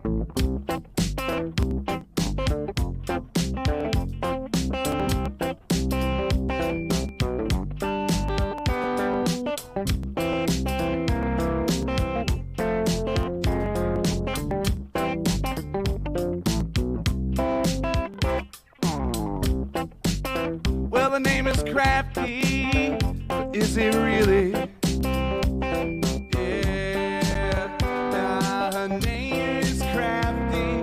Well, the name is Crafty, but is it really? Yeah, her name is Crafty.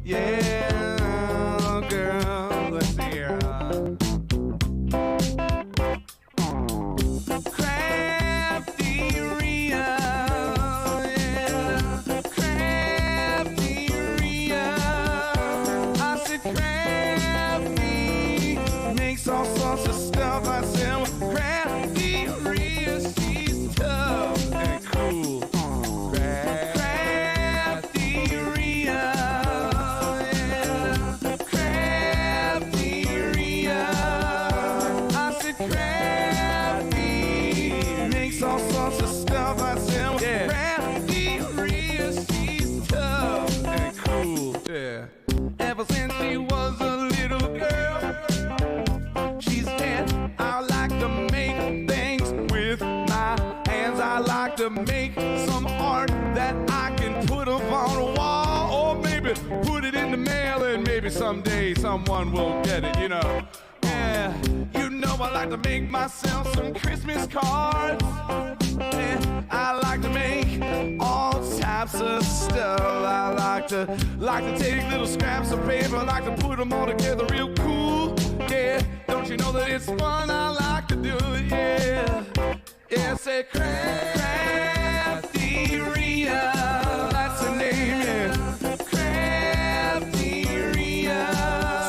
Yeah, girl, let's see here. CraftyRia, yeah, CraftyRia. I said Crafty makes all sorts of stuff. I said, well, CraftyRia, she's tough and cool. CraftyRia, yeah, CraftyRia. I said Crafty makes all sorts of stuff. I said, well, CraftyRia, she's tough and cool. Yeah. Ever since she was a little girl, she said, I like to make things with my hands. I like to make some art that I can put up on a wall, or maybe put it in the mail, and maybe someday someone will get it, you know. Yeah, you know I like to make myself some Christmas cards. Yeah, I like to make all types of stuff. I like to take little scraps of paper, I like to put them all together real cool. Yeah, don't you know that it's fun? I like to do it, yeah. Yeah, say CraftyRia, that's the name, yeah. CraftyRia,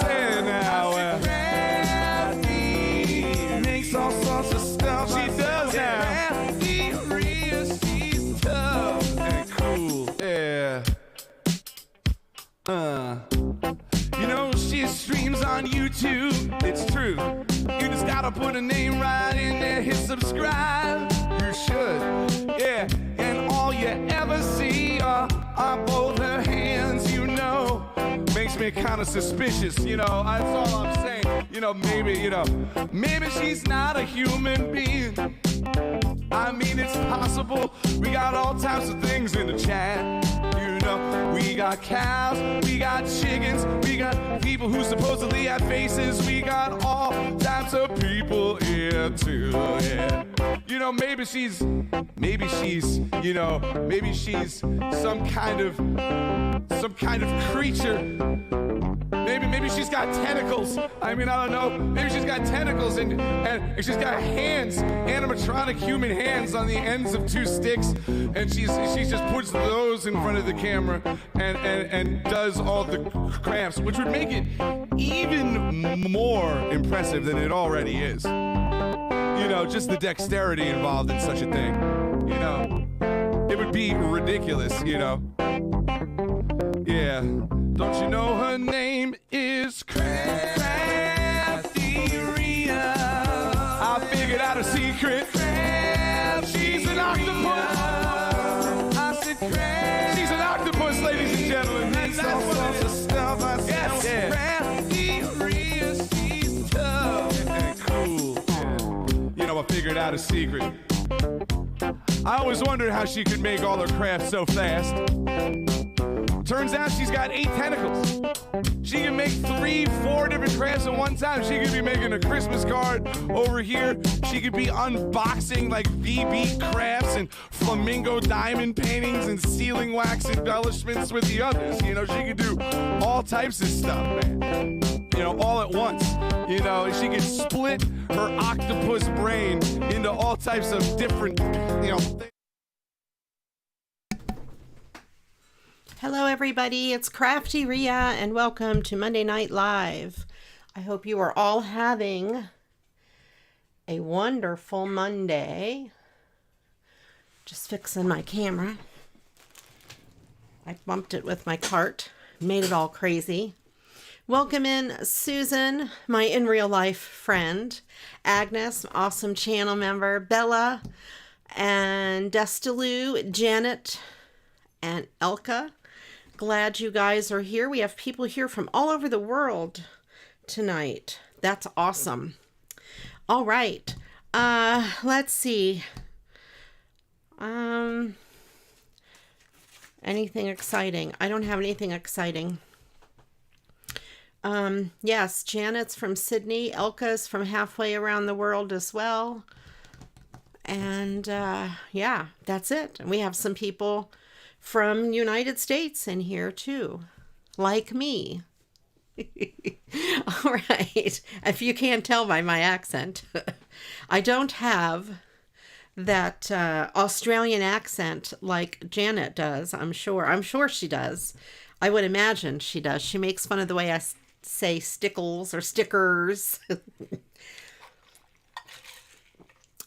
say it now. Crafty makes all sorts of stuff. She does now. CraftyRia, she's tough and cool, yeah. You know, she streams on YouTube, it's true. You just gotta put a name right in there, hit subscribe. You should, yeah. And all you ever see are both her hands, you know. Makes me kind of suspicious, you know. That's all I'm saying. You know, maybe she's not a human being. I mean, it's possible. We got all types of things in the chat. You know, we got cows, we got chickens, we got people who supposedly have faces. We got all types of people here too, yeah. You know, maybe she's, you know, maybe she's some kind of creature. Maybe she's got tentacles. I mean, I don't know. Maybe she's got tentacles and she's got hands, animatronic human hands on the ends of two sticks, and she just puts those in front of the camera and does all the crafts, which would make it even more impressive than it already is. You know, just the dexterity involved in such a thing. You know, it would be ridiculous, you know. Yeah. Don't you know her name is CraftyRia? I figured out a secret. She's an octopus. I said she's an octopus, ladies and gentlemen. And that's what the stuff I said. Yes, CraftyRia, she's tough and cool. Yeah. You know, I figured out a secret. I always wondered how she could make all her crafts so fast. Turns out she's got 8 tentacles. She can make 3-4 different crafts at one time. She could be making a Christmas card over here. She could be unboxing like VB crafts and flamingo diamond paintings and sealing wax embellishments with the others. You know, she could do all types of stuff, man. You know, all at once. You know, she could split her octopus brain into all types of different, you know, things. Hello everybody, it's CraftyRia and welcome to Monday Night Live. I hope you are all having a wonderful Monday. Just fixing my camera. I bumped it with my cart, made it all crazy. Welcome in Susan, my in real life friend, Agnes, awesome channel member, Bella, and Destaloo, Janet, and Elka. Glad you guys are here. We have people here from all over the world tonight. That's awesome. All right. Let's see. Anything exciting? I don't have anything exciting. Yes, Janet's from Sydney. Elka's from halfway around the world as well. And yeah, that's it. And we have some people from United States in here too, like me. All right. If you can't tell by my accent, I don't have that Australian accent like Janet does. I'm sure she does. I would imagine she does. She makes fun of the way I say stickles or stickers.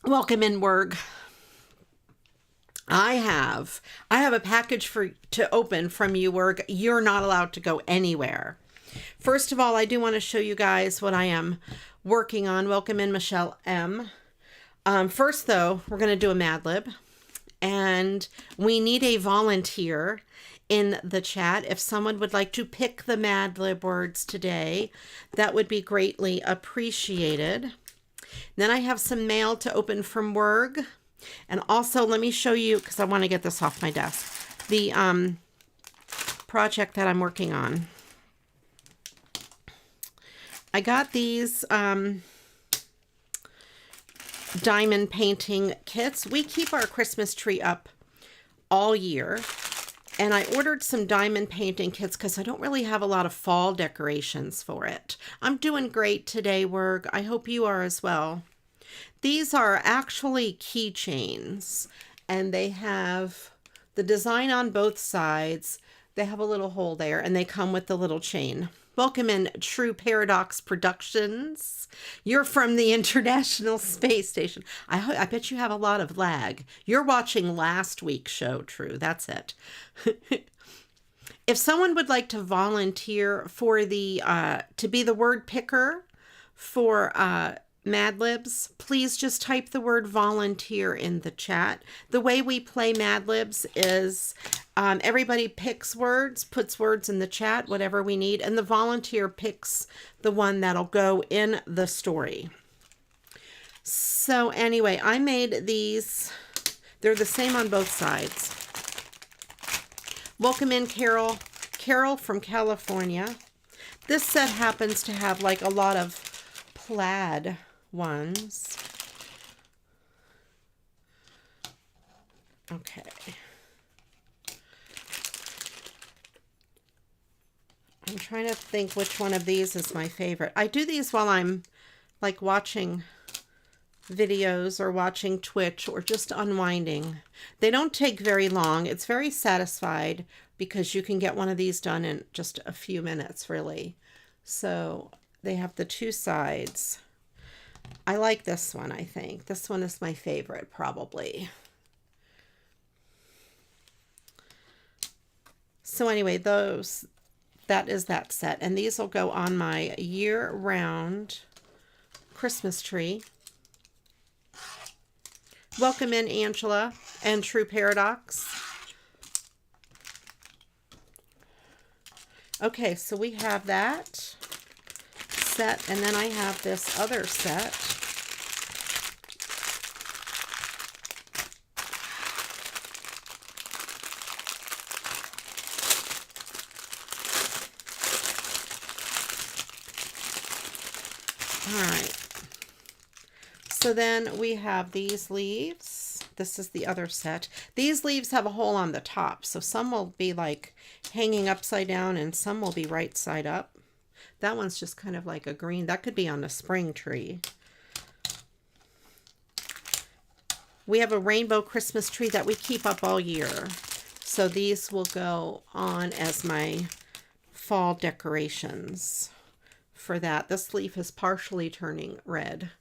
Welcome in, Werg. I have a package to open from you, Werg. You're not allowed to go anywhere. First of all, I do want to show you guys what I am working on. Welcome in, Michelle M. First, though, we're going to do a Mad Lib. And we need a volunteer in the chat. If someone would like to pick the Mad Lib words today, that would be greatly appreciated. Then I have some mail to open from Werg. And also, let me show you, because I want to get this off my desk, the project that I'm working on. I got these diamond painting kits. We keep our Christmas tree up all year. And I ordered some diamond painting kits because I don't really have a lot of fall decorations for it. I'm doing great today, Werg. I hope you are as well. These are actually keychains, and they have the design on both sides. They have a little hole there, and they come with the little chain. Welcome in, True Paradox Productions. You're from the International Space Station. I bet you have a lot of lag. You're watching last week's show, True. That's it. If someone would like to volunteer for the to be the word picker for Mad Libs, please just type the word volunteer in the chat. The way we play Mad Libs is everybody picks words, puts words in the chat, whatever we need, and the volunteer picks the one that'll go in the story. So anyway, I made these. They're the same on both sides. Welcome in, Carol. Carol from California. This set happens to have like a lot of plaid ones. Okay. I'm trying to think which one of these is my favorite. I do these while I'm like watching videos or watching Twitch or just unwinding. They don't take very long. It's very satisfied because you can get one of these done in just a few minutes, really. So they have the two sides. I like this one, I think. This one is my favorite, probably. So anyway, that is that set. And these will go on my year-round Christmas tree. Welcome in, Angela and True Paradox. Okay, so we have that set, and then I have this other set. All right. So then we have these leaves. This is the other set. These leaves have a hole on the top, so some will be like hanging upside down and some will be right side up. That one's just kind of like a green. That could be on a spring tree. We have a rainbow Christmas tree that we keep up all year. So these will go on as my fall decorations for that. This leaf is partially turning red.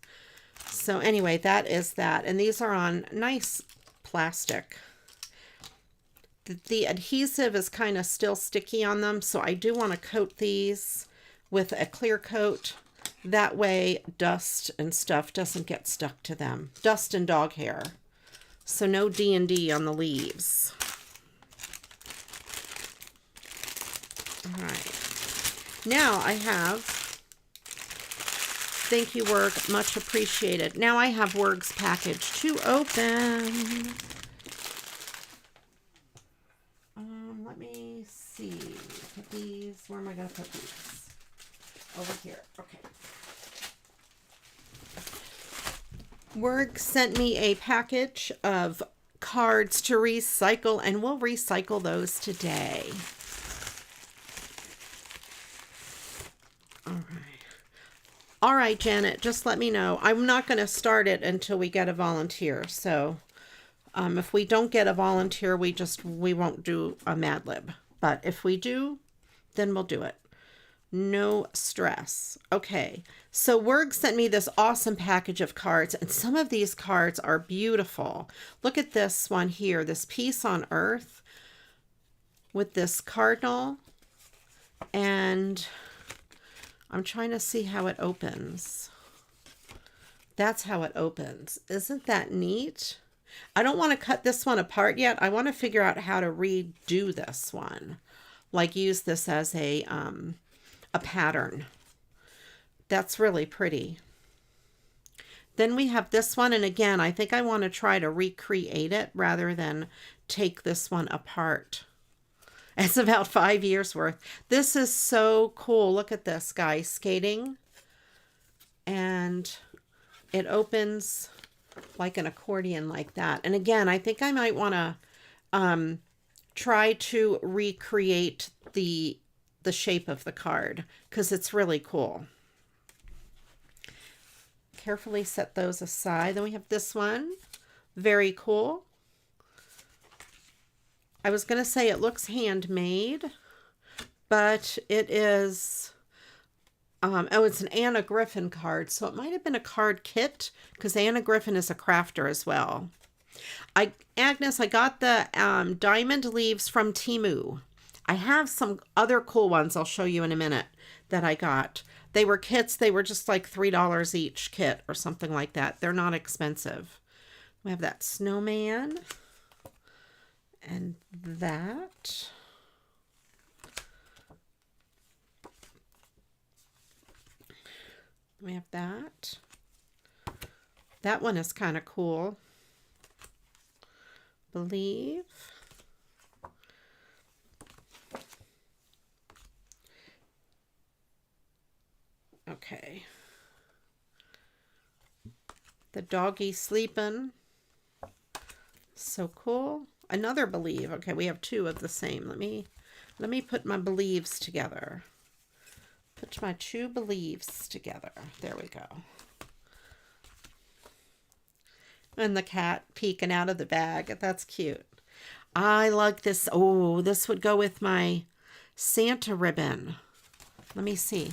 So anyway, that is that. And these are on nice plastic. The adhesive is kind of still sticky on them, so I do want to coat these with a clear coat. That way dust and stuff doesn't get stuck to them. Dust and dog hair. So no D&D on the leaves. All right. Now I have, thank you, Werg, much appreciated. Now I have Werg's package to open. Let me see. Put these, where am I going to put these? Over here. Okay. Werg sent me a package of cards to recycle, and we'll recycle those today. All right, Janet, just let me know. I'm not going to start it until we get a volunteer. So if we don't get a volunteer, we won't do a Mad Lib. But if we do, then we'll do it. No stress. Okay, so Werg sent me this awesome package of cards, and some of these cards are beautiful. Look at this one here, this Peace on Earth with this cardinal, and I'm trying to see how it opens. That's how it opens. Isn't that neat? I don't want to cut this one apart yet. I want to figure out how to redo this one. Like use this as a pattern. That's really pretty. Then we have this one, and again, I think I want to try to recreate it rather than take this one apart. It's about 5 years worth. This is so cool. Look at this guy skating, and it opens like an accordion like that. And again, I think I might want to try to recreate the shape of the card because it's really cool. Carefully set those aside. Then we have this one. Very cool. I was going to say it looks handmade, but it is, it's an Anna Griffin card, so it might have been a card kit because Anna Griffin is a crafter as well. Agnes, I got the diamond leaves from Temu. I have some other cool ones I'll show you in a minute that I got. They were kits. They were just like $3 each kit or something like that. They're not expensive. We have that snowman and that. We have that. That one is kind of cool. Believe. Okay. The doggy sleeping. So cool. Another believe. Okay, we have two of the same. Let me put my believes together. Put my two believes together. There we go. And the cat peeking out of the bag. That's cute. I like this. Oh, this would go with my Santa ribbon. Let me see.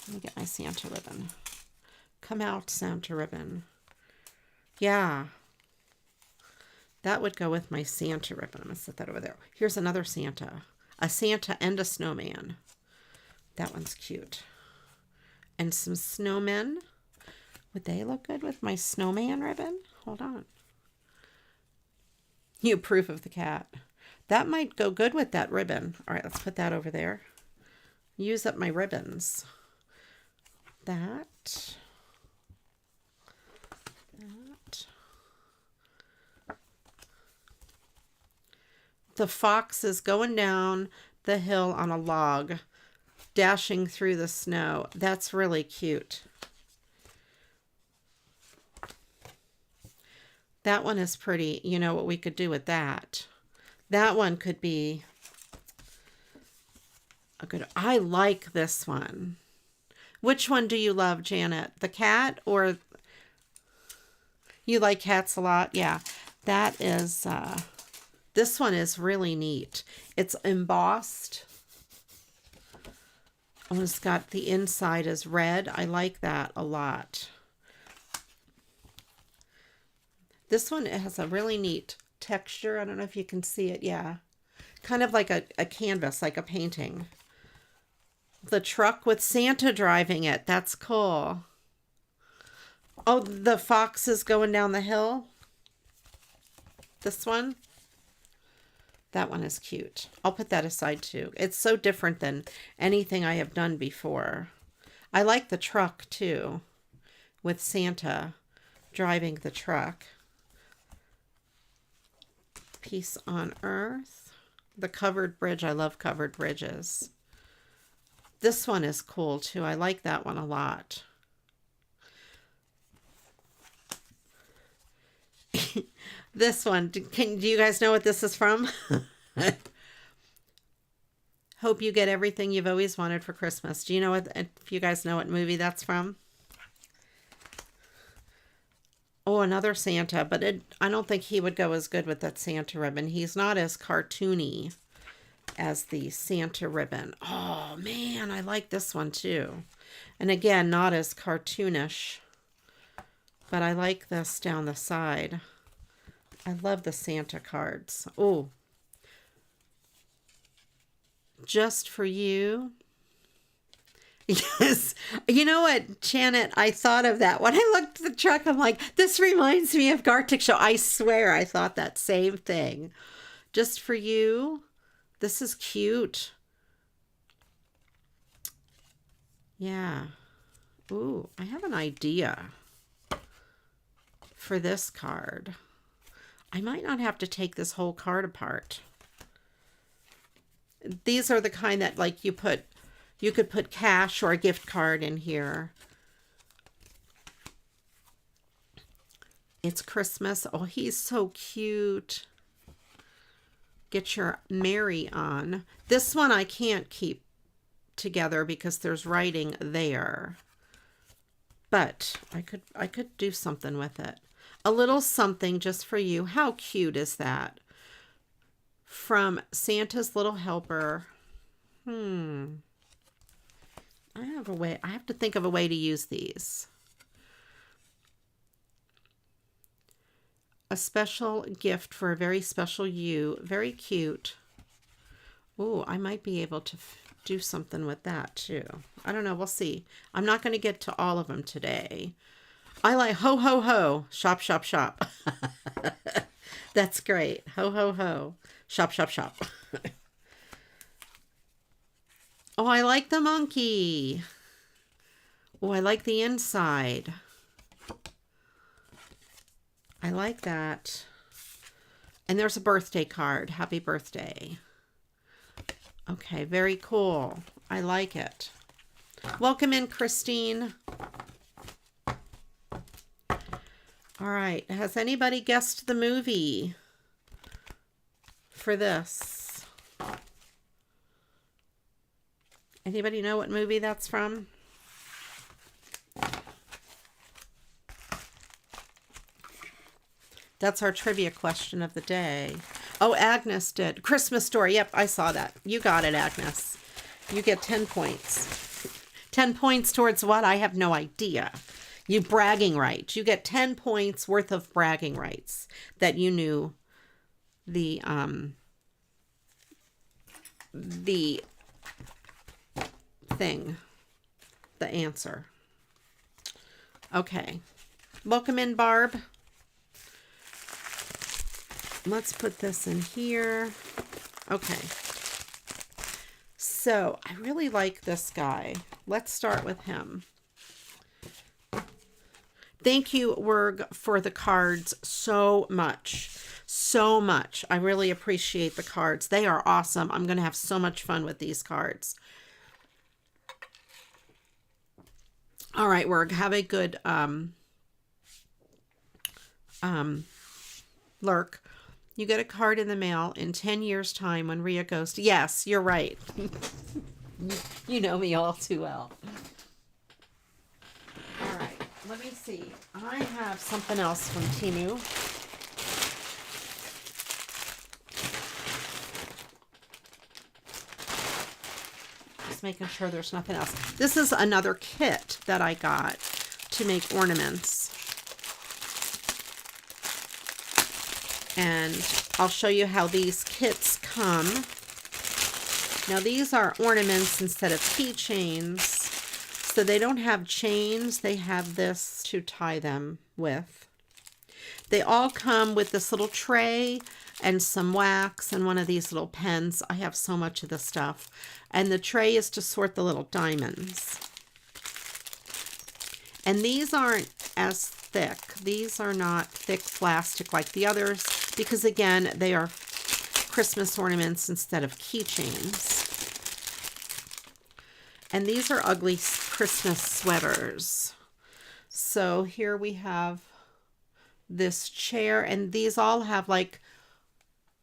Let me get my Santa ribbon. Come out, Santa ribbon. Yeah. That would go with my Santa ribbon. I'm going to set that over there. Here's another Santa. A Santa and a snowman. That one's cute. And some snowmen. Would they look good with my snowman ribbon? Hold on. You approve of the cat. That might go good with that ribbon. All right, let's put that over there. Use up my ribbons. That. The fox is going down the hill on a log, dashing through the snow. That's really cute. That one is pretty. You know what we could do with that? That one could be a good. I like this one. Which one do you love, Janet? The cat or you like cats a lot? Yeah, that is. This one is really neat. It's embossed. Oh, it's got the inside is red. I like that a lot. This one, it has a really neat texture. I don't know if you can see it. Yeah. Kind of like a canvas, like a painting. The truck with Santa driving it. That's cool. Oh, the fox is going down the hill. This one. That one is cute. I'll put that aside too. It's so different than anything I have done before. I like the truck too, with Santa driving the truck. Peace on Earth. The covered bridge. I love covered bridges. This one is cool too. I like that one a lot. This one, do you guys know what this is from? Hope you get everything you've always wanted for Christmas. Do you know what, if you guys know what movie that's from? Oh, another Santa, but I don't think he would go as good with that Santa ribbon. He's not as cartoony as the Santa ribbon. Oh man, I like this one too. And again, not as cartoonish, but I like this down the side. I love the Santa cards. Oh, just for you. Yes. You know what, Janet, I thought of that. When I looked at the truck, I'm like, this reminds me of Gartic Show. I swear I thought that same thing. Just for you. This is cute. Yeah. Ooh, I have an idea for this card. I might not have to take this whole card apart. These are the kind that like you could put cash or a gift card in here. It's Christmas. Oh, he's so cute. Get your Mary on. This one I can't keep together because there's writing there. But I could do something with it. A little something just for you. How cute is that? From Santa's Little Helper. I have to think of a way to use these. A special gift for a very special you. Very cute. Ooh, I might be able to do something with that too. I don't know. We'll see. I'm not going to get to all of them today. I like ho, ho, ho. Shop, shop, shop. That's great. Ho, ho, ho. Shop, shop, shop. Oh, I like the monkey. Oh, I like the inside. I like that. And there's a birthday card. Happy birthday. Okay, very cool. I like it. Welcome in, Christine. All right. Has anybody guessed the movie for this? Anybody know what movie that's from? That's our trivia question of the day. Oh, Agnes did. Christmas Story. Yep, I saw that. You got it, Agnes. You get 10 points. 10 points towards what? I have no idea. You bragging rights. You get 10 points worth of bragging rights that you knew the thing, the answer. Okay. Welcome in, Barb. Let's put this in here. Okay. So I really like this guy. Let's start with him. Thank you, Werg, for the cards so much. So much. I really appreciate the cards. They are awesome. I'm going to have so much fun with these cards. All right, Werg, have a good lurk. You get a card in the mail in 10 years' time when Ria goes to... Yes, you're right. You know me all too well. All right, let me see. I have something else from Temu. Just making sure there's nothing else. This is another kit that I got to make ornaments. And I'll show you how these kits come. Now these are ornaments instead of keychains. So they don't have chains. They have this to tie them with. They all come with this little tray and some wax and one of these little pens. I have so much of this stuff. And the tray is to sort the little diamonds. And these aren't as thick. These are not thick plastic like the others because, again, they are Christmas ornaments instead of keychains. And these are ugly Christmas sweaters. So here we have this chair, and these all have like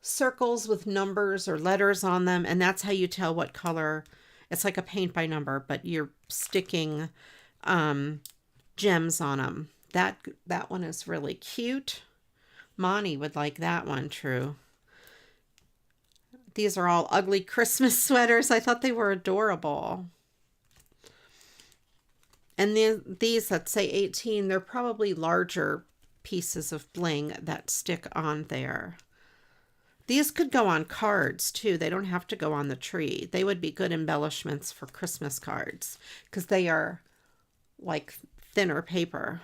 circles with numbers or letters on them, and that's how you tell what color. It's like a paint by number, but you're sticking gems on them. That one is really cute. Monty would like that one, true. These are all ugly Christmas sweaters. I thought they were adorable. And these that say 18, they're probably larger pieces of bling that stick on there. These could go on cards too. They don't have to go on the tree. They would be good embellishments for Christmas cards because they are like thinner paper.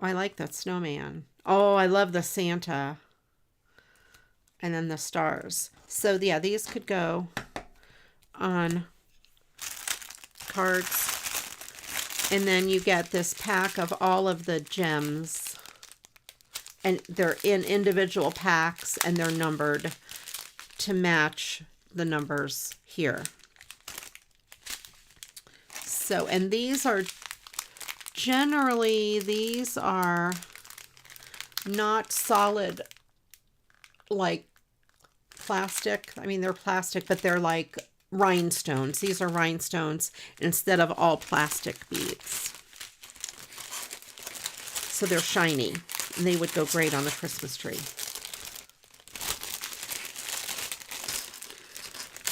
I like that snowman. Oh, I love the Santa. And then the stars. So yeah, these could go on cards. And then you get this pack of all of the gems. And they're in individual packs and they're numbered to match the numbers here. So, and these are generally, these are not solid like plastic. I mean, they're plastic, but they're like rhinestones. These are rhinestones instead of all plastic beads. So they're shiny and they would go great on the Christmas tree.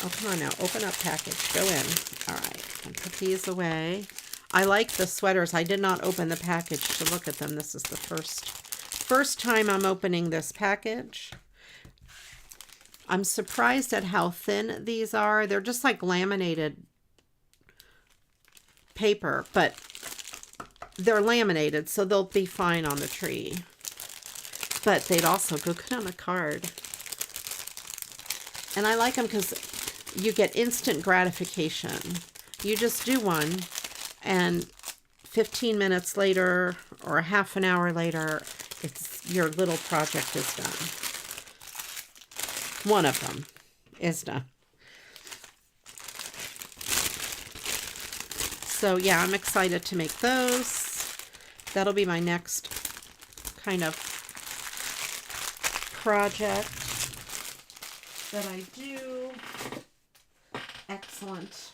Oh, come on now. Open up package. Go in. All right. And put these away. I like the sweaters. I did not open the package to look at them. This is the first time I'm opening this package. I'm surprised at how thin these are. They're just like laminated paper, but they're laminated, so they'll be fine on the tree. But they'd also go good on a card. And I like them because you get instant gratification. You just do one, and 15 minutes later or a half an hour later, your little project is done. One of them is done. So yeah, I'm excited to make those. That'll be my next kind of project that I do. Excellent.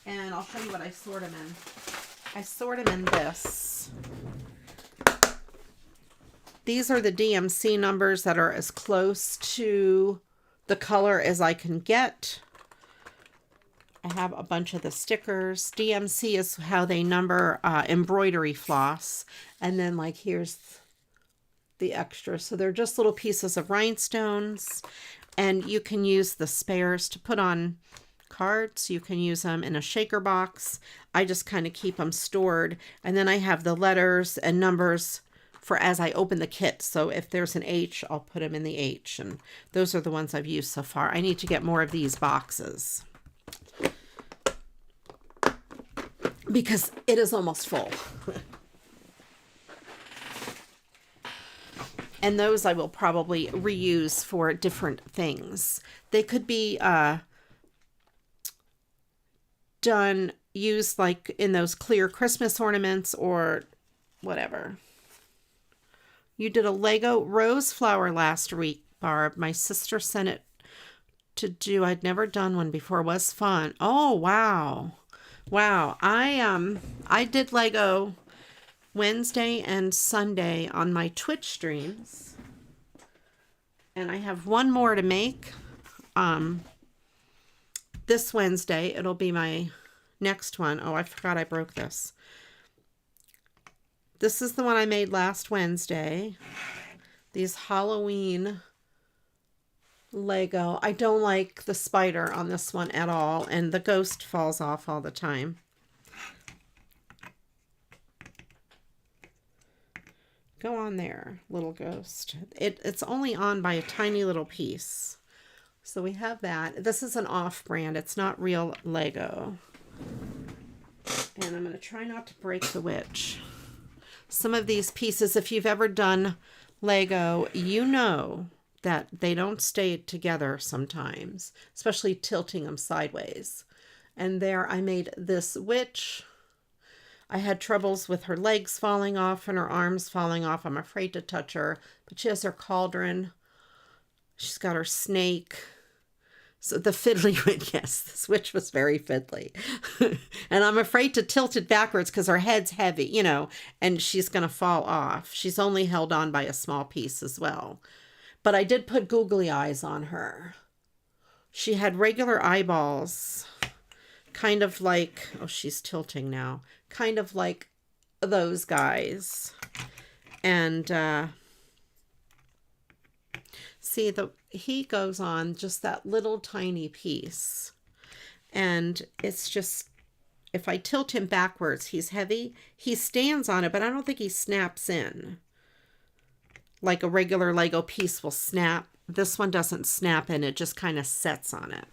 And I'll show you what I sort them in. I sort them in this. These are the DMC numbers that are as close to the color as I can get. I have a bunch of the stickers. DMC is how they number embroidery floss. And then like here's the extra. So they're just little pieces of rhinestones. And you can use the spares to put on cards. You can use them in a shaker box. I just kind of keep them stored. And then I have the letters and numbers for as I open the kit. So if there's an H, I'll put them in the H. And those are the ones I've used so far. I need to get more of these boxes because it is almost full. And those I will probably reuse for different things. They could be used like in those clear Christmas ornaments or whatever. You did a Lego rose flower last week, Barb. My sister sent it to do. I'd never done one before. It was fun. Oh, wow. Wow. I did Lego Wednesday and Sunday on my Twitch streams. And I have one more to make. This Wednesday, it'll be my next one. Oh, I forgot I broke this. This is the one I made last Wednesday. These Halloween Lego. I don't like the spider on this one at all, and the ghost falls off all the time. Go on there, little ghost. It's only on by a tiny little piece. So we have that. This is an off-brand. It's not real Lego. And I'm going to try not to break the witch. Some of these pieces, if you've ever done Lego, you know that they don't stay together sometimes, especially tilting them sideways. And there I made this witch. I had troubles with her legs falling off and her arms falling off. I'm afraid to touch her, but she has her cauldron. She's got her snake. So the fiddly witch, yes, this witch was very fiddly. And I'm afraid to tilt it backwards because her head's heavy, you know, and she's going to fall off. She's only held on by a small piece as well. But I did put googly eyes on her. She had regular eyeballs, kind of like, oh, she's tilting now, kind of like those guys. And see, he goes on just that little tiny piece. And it's just, if I tilt him backwards, he's heavy. He stands on it, but I don't think he snaps in. Like a regular Lego piece will snap. This one doesn't snap in, it just kind of sets on it.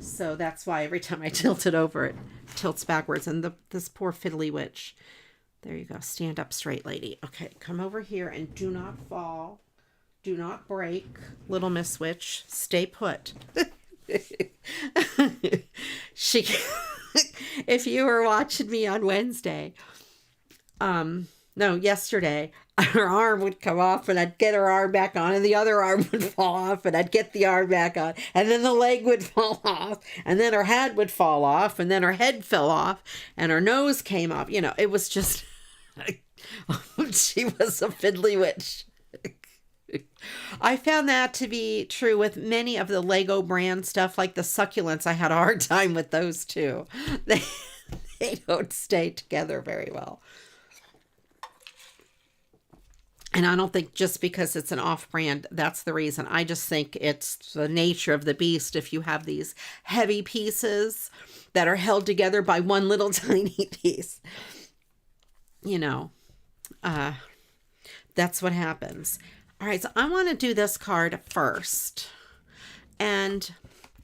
So that's why every time I tilt it over, it tilts backwards. And this poor fiddly witch. There you go. Stand up straight, lady. Okay, come over here and do not fall. Do not break, little Miss Witch. Stay put. She, if you were watching me on Wednesday, no, yesterday, her arm would come off and I'd get her arm back on and the other arm would fall off and I'd get the arm back on and then the leg would fall off and then her head would fall off and then her head fell off and her nose came up. You know, it was just, she was a fiddly witch. I found that to be true with many of the Lego brand stuff, like the succulents. I had a hard time with those too. They don't stay together very well. And I don't think just because it's an off-brand, that's the reason. I just think it's the nature of the beast. If you have these heavy pieces that are held together by one little tiny piece, you know, that's what happens. All right, so I want to do this card first. And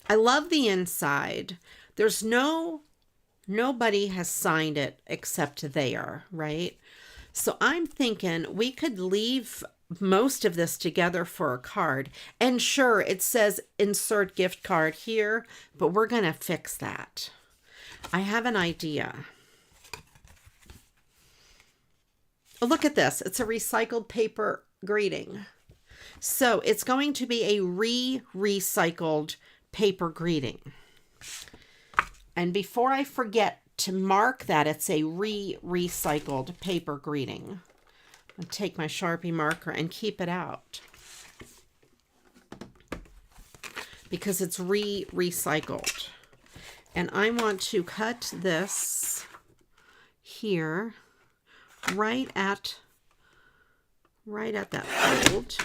I love the inside. There's nobody has signed it except they are, right? So I'm thinking we could leave most of this together for a card. And sure, it says insert gift card here, but we're going to fix that. I have an idea. Oh, look at this. It's a recycled paper greeting. So it's going to be a recycled paper greeting. And before I forget to mark that it's a recycled paper greeting, I'll take my Sharpie marker and keep it out. Because it's recycled. And I want to cut this here right at that fold.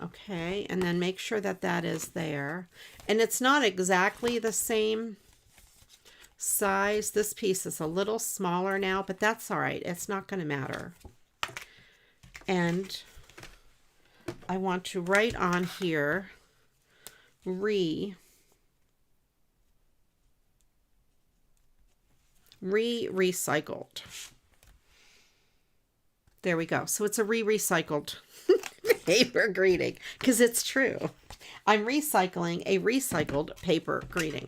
Okay, and then make sure that that is there. And it's not exactly the same size. This piece is a little smaller now, but that's all right. It's not going to matter. And I want to write on here, recycled. There we go. So it's a recycled paper greeting because it's true. I'm recycling a recycled paper greeting.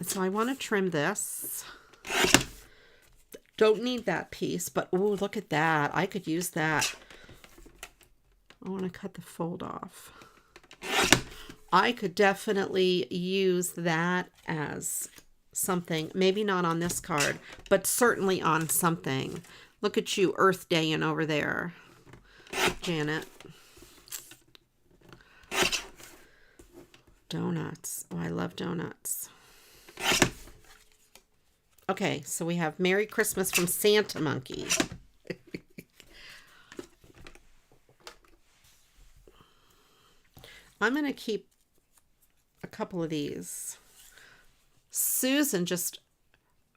So I want to trim this. Don't need that piece, but oh, look at that. I could use that. I want to cut the fold off. I could definitely use that as something, maybe not on this card, but certainly on something. Look at you Earth Daying over there, Janet. Donuts. Oh, I love donuts. Okay, so we have Merry Christmas from Santa Monkey. I'm going to keep a couple of these. Susan just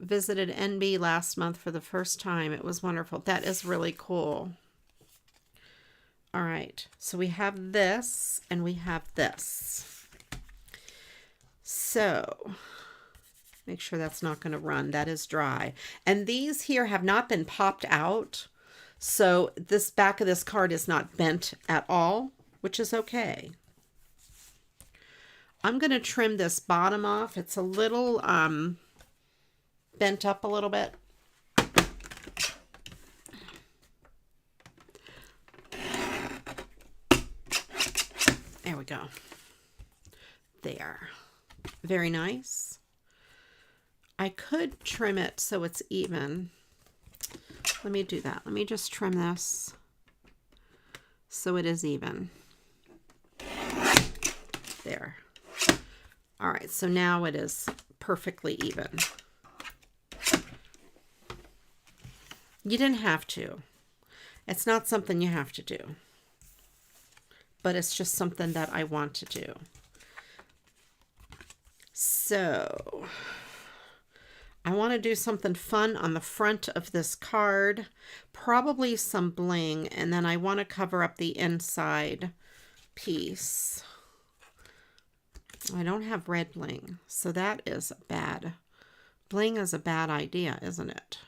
visited NB last month for the first time. It was wonderful. That is really cool. All right, so we have this and we have this. So make sure that's not going to run. That is dry. And these here have not been popped out. So this back of this card is not bent at all, which is okay. I'm going to trim this bottom off. It's a little bent up a little bit. There we go. There. Very nice. I could trim it so it's even. Let me do that. Let me just trim this so it is even. There. All right, so now it is perfectly even. You didn't have to. It's not something you have to do. But it's just something that I want to do. So I want to do something fun on the front of this card, probably some bling, and then I want to cover up the inside piece. I don't have red bling, so that is bad. Bling is a bad idea, isn't it?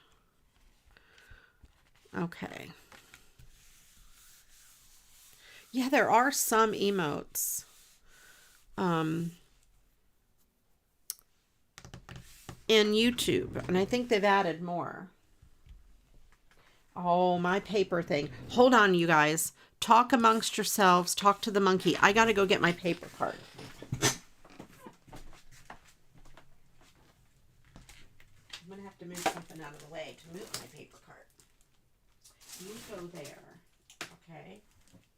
Okay. Yeah, there are some emotes in YouTube, and I think they've added more. Oh, my paper thing. Hold on, you guys. Talk amongst yourselves. Talk to the monkey. I got to go get my paper card. I'm going to have to move something out of the way to move my paper card. You go there. Okay?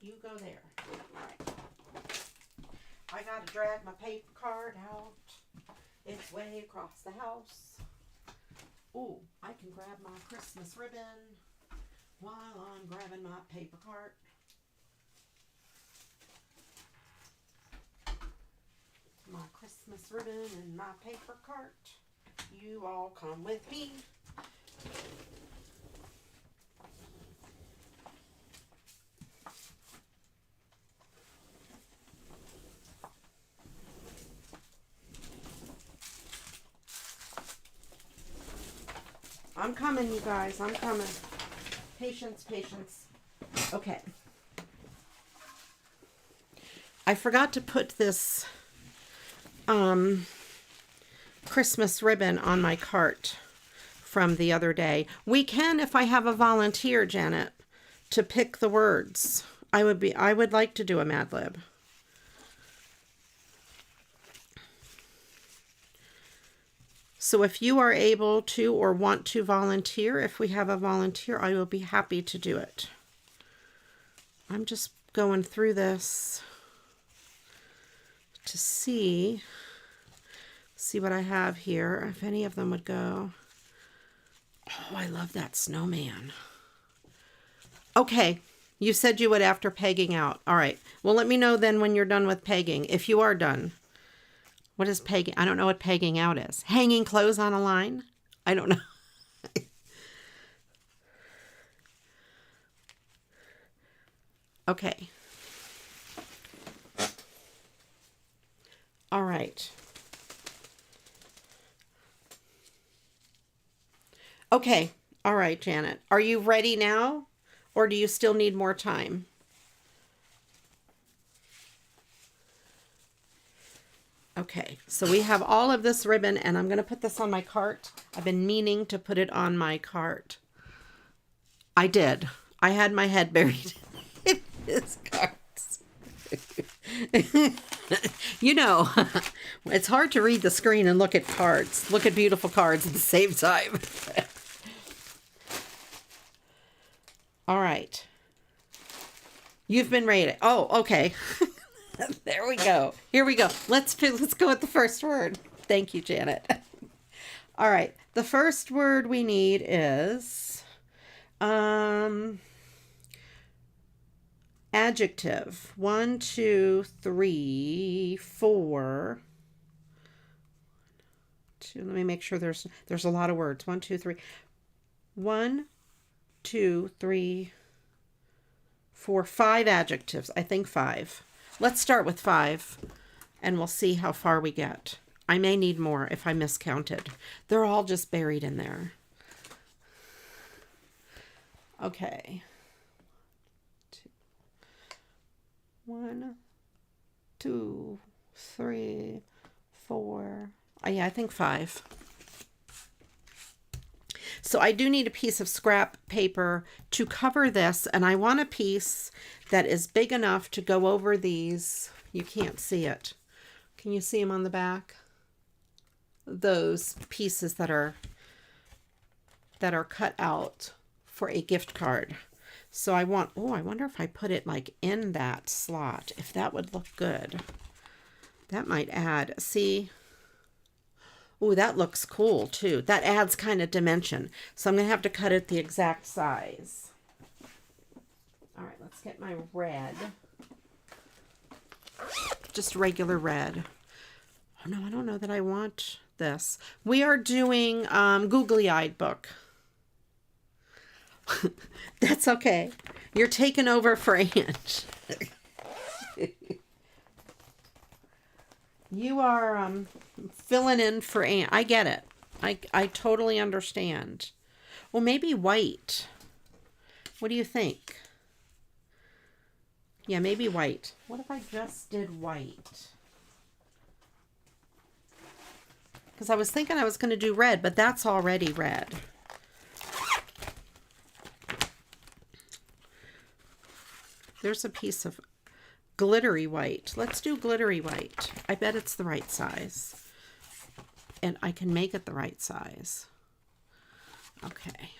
You go there. All right. I got to drag my paper card out. It's way across the house. Oh, I can grab my Christmas ribbon while I'm grabbing my paper cart. My Christmas ribbon and my paper cart. You all come with me. I'm coming, you guys. I'm coming. Patience, patience. Okay. I forgot to put this Christmas ribbon on my cart from the other day. We can, if I have a volunteer, Janet, to pick the words. I would like to do a Mad Lib. So if you are able to or want to volunteer, if we have a volunteer, I will be happy to do it. I'm just going through this to see what I have here, if any of them would go. Oh, I love that snowman. Okay, you said you would after pegging out. All right, well, let me know then when you're done with pegging, if you are done. What is pegging? I don't know what pegging out is. Hanging clothes on a line? I don't know. Okay. All right. Okay. All right, Janet. Are you ready now? Or do you still need more time? Okay, so we have all of this ribbon, and I'm going to put this on my cart. I've been meaning to put it on my cart. I did. I had my head buried in his carts. You know, it's hard to read the screen and look at cards. Look at beautiful cards at the same time. All right. You've been rated. Oh, okay. There we go. Here we go. Let's go with the first word. Thank you, Janet. All right. The first word we need is adjective. 1, 2, 3, 4. 1, 2. Let me make sure there's a lot of words. 1, 2, 3. 1, 2, 3, 4, 5 adjectives. I think 5. Let's start with 5 and we'll see how far we get. I may need more if I miscounted. They're all just buried in there. Okay. 1, 2, 3, 4. Oh, yeah, I think 5. So I do need a piece of scrap paper to cover this, and I want a piece that is big enough to go over these. You can't see it. Can you see them on the back? Those pieces that are cut out for a gift card. So I want, oh, I wonder if I put it like in that slot, if that would look good. That might add, see? Oh, that looks cool too. That adds kind of dimension. So I'm going to have to cut it the exact size. All right, let's get my red. Just regular red. Oh no, I don't know that I want this. We are doing Googly-Eyed book. That's okay. You're taking over for Aunt. You are filling in for Aunt. I get it. I totally understand. Well, maybe white. What do you think? Yeah, maybe white. What if I just did white? Because I was thinking I was going to do red, but that's already red. There's a piece of glittery white. Let's do glittery white. I bet it's the right size. And I can make it the right size. Okay.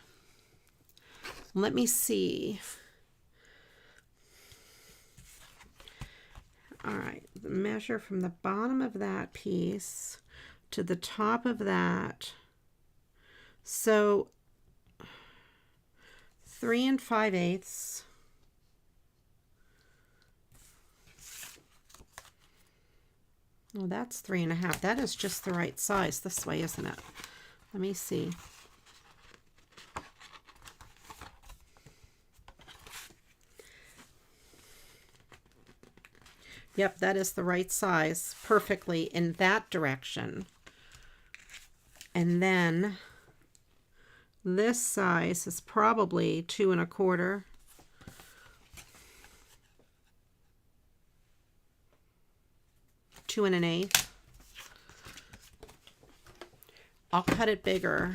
Let me see. All right. Measure from the bottom of that piece to the top of that. So 3 5/8. Oh, that's 3 1/2. That is just the right size this way, isn't it? Let me see. Yep, that is the right size perfectly in that direction. And then this size is probably 2 1/4. Two and 1/8. I'll cut it bigger.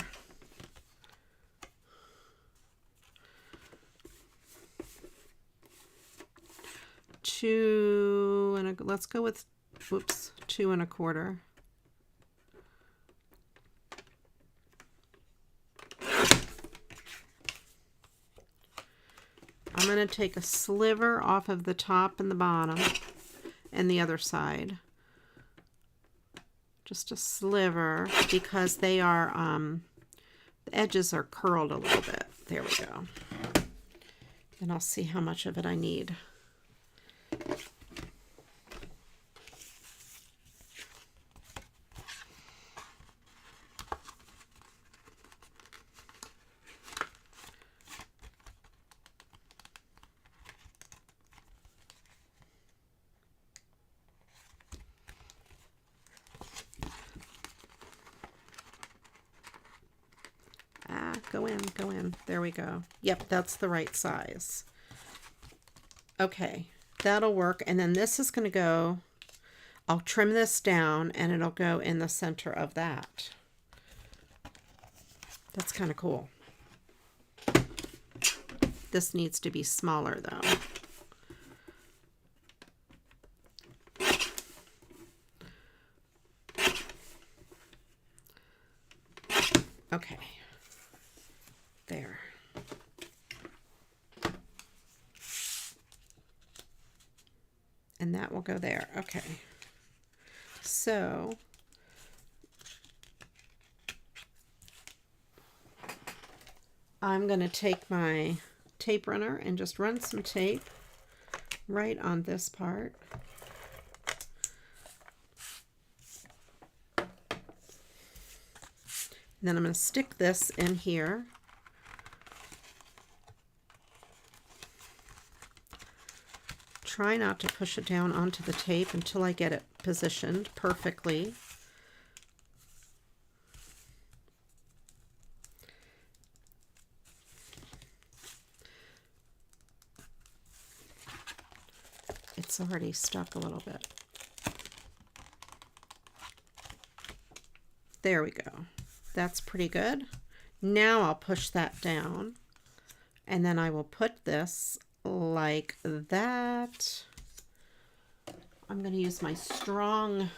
Let's go with, whoops, 2 1/4. I'm going to take a sliver off of the top and the bottom and the other side. Just a sliver, because they are, the edges are curled a little bit. There we go. And I'll see how much of it I need. Go in. There we go. Yep, that's the right size. Okay, that'll work. And then this is going to go, I'll trim this down and it'll go in the center of that. That's kind of cool. This needs to be smaller though. Okay. There. And that will go there. Okay. So I'm going to take my tape runner and just run some tape right on this part. And then I'm going to stick this in here. Try not to push it down onto the tape until I get it positioned perfectly. It's already stuck a little bit. There we go. That's pretty good. Now I'll push that down, and then I will put this like that. I'm going to use my strong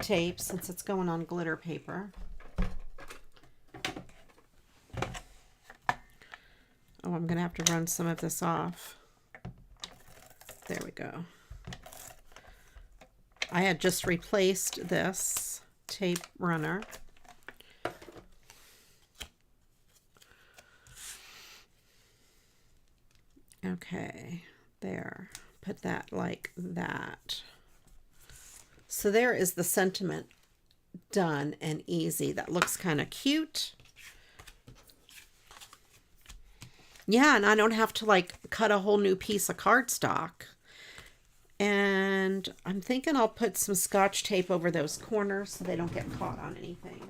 tape since it's going on glitter paper. Oh, I'm going to have to run some of this off. There we go. I had just replaced this tape runner. Okay, there. Put that like that. So there is the sentiment done and easy. That looks kind of cute. Yeah, and I don't have to like cut a whole new piece of cardstock. And I'm thinking I'll put some Scotch tape over those corners so they don't get caught on anything.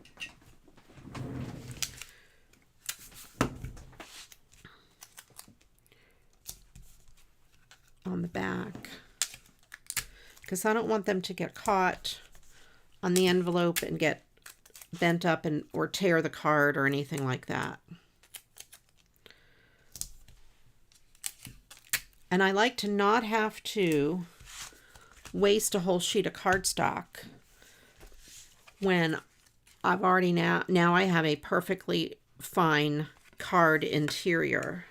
On the back. Because I don't want them to get caught on the envelope and get bent up and or tear the card or anything like that. And I like to not have to waste a whole sheet of cardstock when I've already now I have a perfectly fine card interior.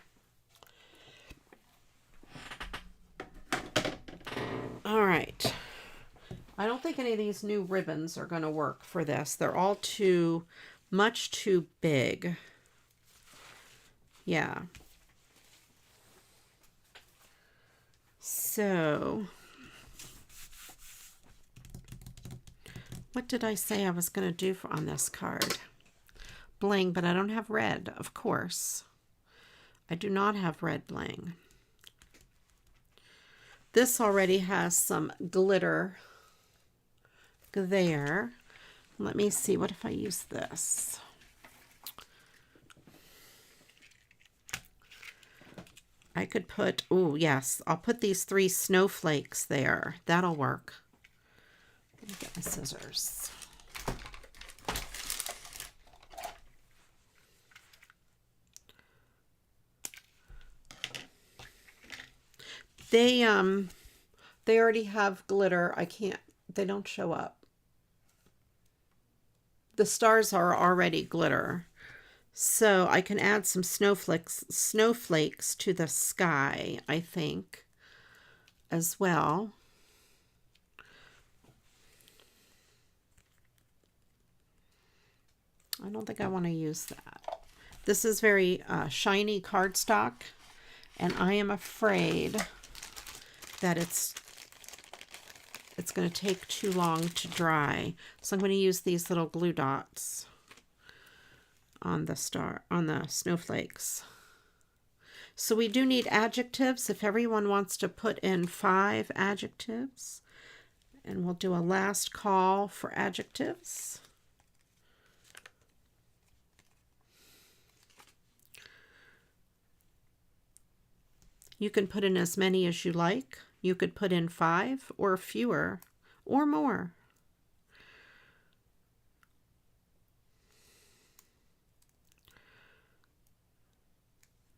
All right. I don't think any of these new ribbons are going to work for this. They're all much too big. Yeah. So, what did I say I was going to do on this card? Bling, but I don't have red, of course. I do not have red bling. This already has some glitter there. Let me see, what if I use this? I could put, oh yes, I'll put these 3 snowflakes there. That'll work. Let me get my scissors. They already have glitter. They don't show up. The stars are already glitter. So I can add some snowflakes to the sky, I think, as well. I don't think I want to use that. This is very shiny cardstock, and I am afraid that it's going to take too long to dry. So I'm going to use these little glue dots on the snowflakes. So we do need adjectives if everyone wants to put in 5 adjectives, and we'll do a last call for adjectives. You can put in as many as you like. You could put in 5 or fewer or more.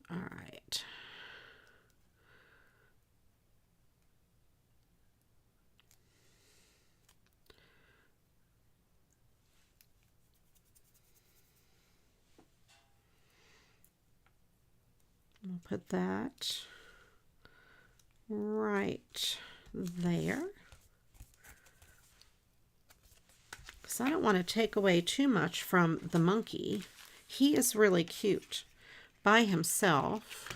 All right. We'll put that right there. Because I don't want to take away too much from the monkey. He is really cute by himself.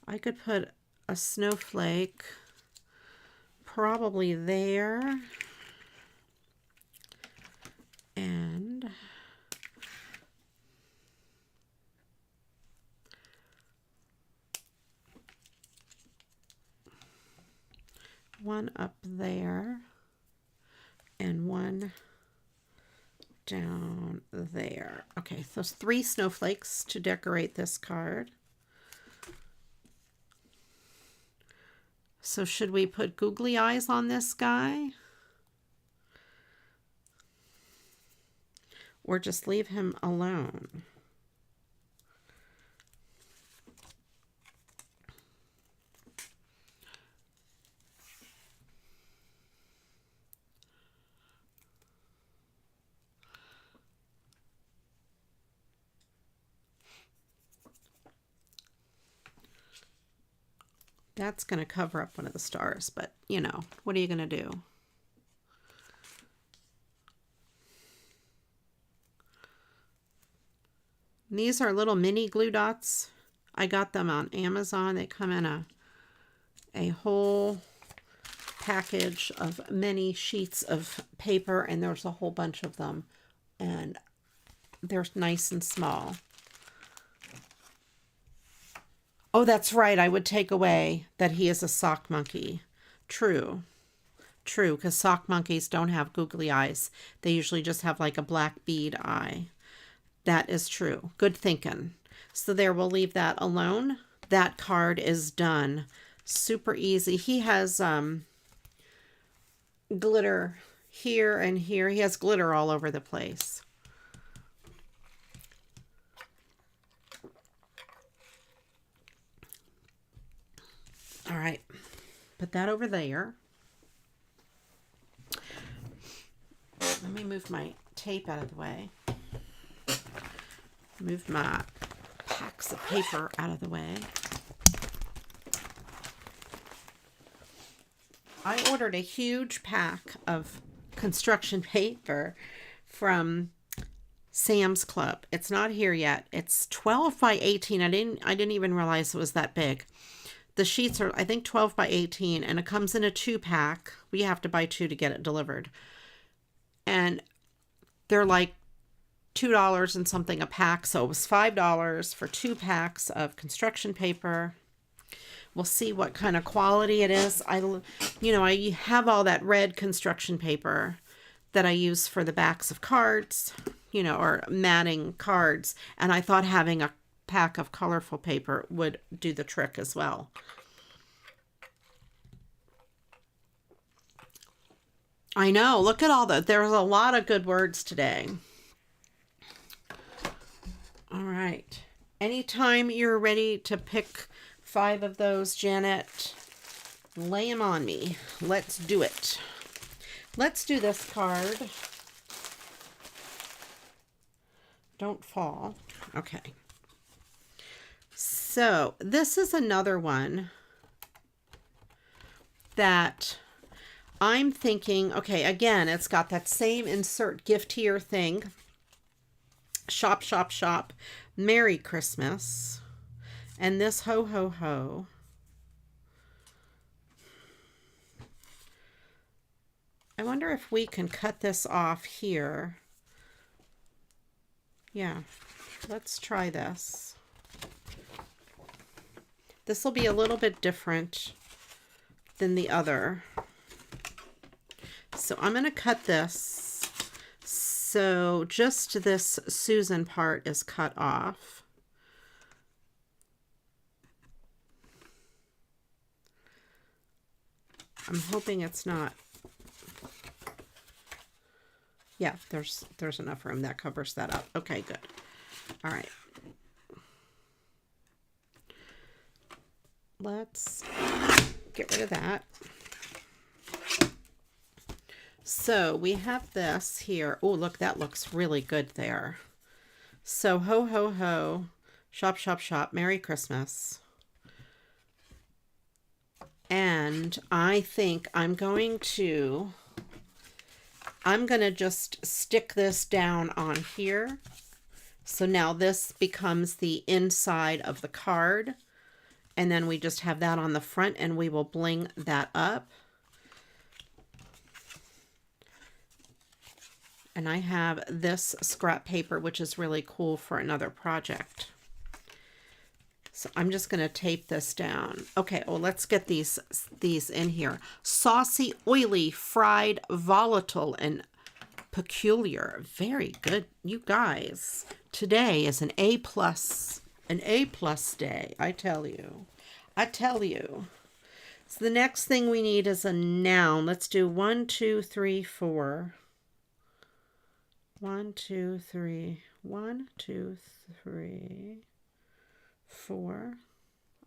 I could put a snowflake probably there. And one up there and one down there. Okay, so 3 snowflakes to decorate this card. So should we put googly eyes on this guy? Or just leave him alone? That's going to cover up one of the stars, but you know, what are you going to do? And these are little mini glue dots. I got them on Amazon. They come in a whole package of many sheets of paper, and there's a whole bunch of them, and they're nice and small. Oh, that's right. I would take away that he is a sock monkey. True. True, because sock monkeys don't have googly eyes. They usually just have like a black bead eye. That is true. Good thinking. So there, we'll leave that alone. That card is done. Super easy. He has glitter here and here. He has glitter all over the place. All right, put that over there. Let me move my tape out of the way. Move my packs of paper out of the way. I ordered a huge pack of construction paper from Sam's Club. It's not here yet. It's 12 by 18. I didn't even realize it was that big. The sheets are, I think, 12 by 18, and it comes in a 2-pack. We have to buy 2 to get it delivered. And they're like $2 and something a pack, so it was $5 for 2 packs of construction paper. We'll see what kind of quality it is. I have all that red construction paper that I use for the backs of cards, or matting cards, and I thought having a pack of colorful paper would do the trick as well. I know, look at all that. There's a lot of good words today. All right. Anytime you're ready to pick 5 of those, Janet, lay them on me. Let's do it. Let's do this card. Don't fall. Okay. So this is another one that I'm thinking, okay, again, it's got that same insert gift here thing. Shop, shop, shop. Merry Christmas. And this ho, ho, ho. I wonder if we can cut this off here. Yeah, let's try this. This will be a little bit different than the other. So I'm going to cut this. So just this Susan part is cut off. I'm hoping it's not. Yeah, there's enough room. That covers that up. Okay, good. All right. Let's get rid of that. So we have this here. Oh, look, that looks really good there. So ho, ho, ho. Shop, shop, shop. Merry Christmas. And I think I'm going to just stick this down on here. So now this becomes the inside of the card. And then we just have that on the front, and we will bling that up. And I have this scrap paper, which is really cool for another project. So I'm just going to tape this down. Okay, well, let's get these in here. Saucy, oily, fried, volatile, and peculiar. Very good, you guys. Today is an A+, day, I tell you. So the next thing we need is a noun. Let's do 1, 2, 3, 4. 1, 2, 3. 1, 2, 3, 4.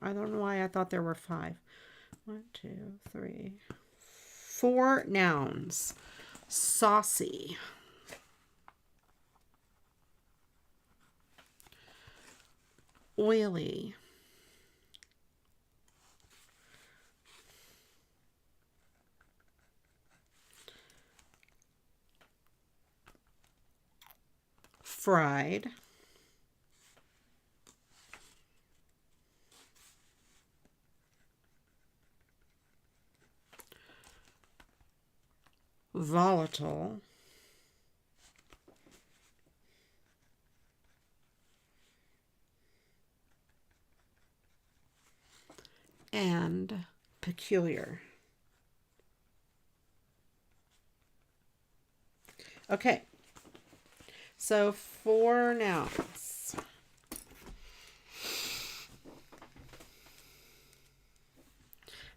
I don't know why I thought there were 5. 1, 2, 3, 4 nouns. Saucy. Oily. Fried. Volatile. And peculiar. Okay. So 4 nouns.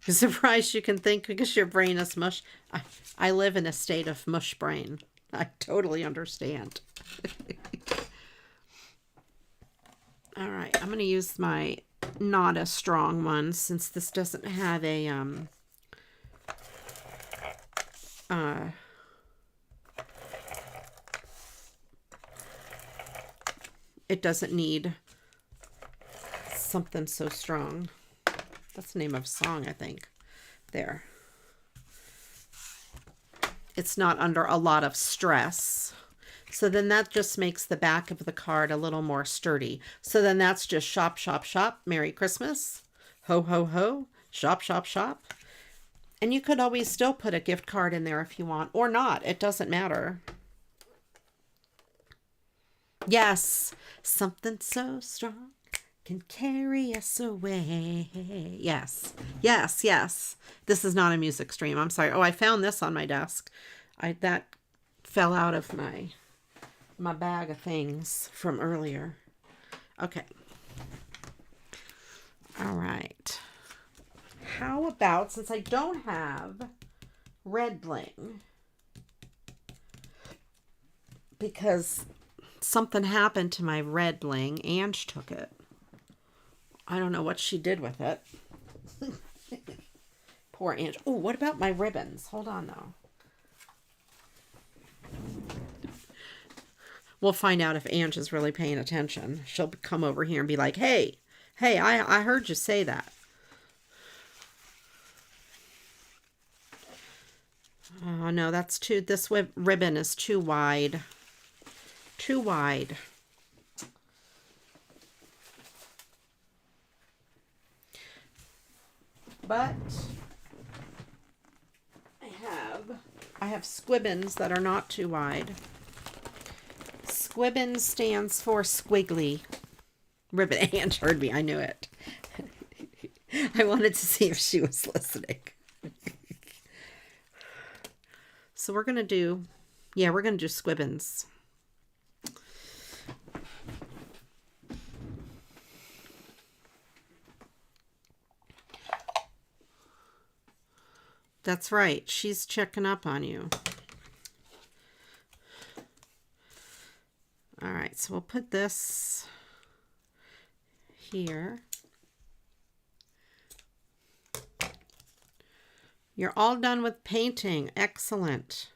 I'm surprised you can think because your brain is mush. I live in a state of mush brain. I totally understand. All right, I'm going to use my not as strong one since this doesn't have a it doesn't need something so strong. That's the name of a song, I think. There. It's not under a lot of stress. So then that just makes the back of the card a little more sturdy. So then that's just shop, shop, shop. Merry Christmas. Ho, ho, ho. Shop, shop, shop. And you could always still put a gift card in there if you want. Or not. It doesn't matter. Yes. Something so strong can carry us away. Yes. Yes, yes. This is not a music stream. I'm sorry. Oh, I found this on my desk. That fell out of my bag of things from earlier. Okay. All right. How about, since I don't have red bling, because something happened to my red bling, Ange took it. I don't know what she did with it. Poor Ange. Oh, what about my ribbons? Hold on, though. We'll find out if Ange is really paying attention. She'll come over here and be like, hey, I heard you say that. Oh, no, that's too, this ribbon is too wide. Too wide. But I have squibbins that are not too wide. Squibbin stands for squiggly ribbon. Ange heard me. I knew it. I wanted to see if she was listening. So we're going to do, we're going to do squibbins. That's right. She's checking up on you. All right, so we'll put this here. You're all done with painting. Excellent.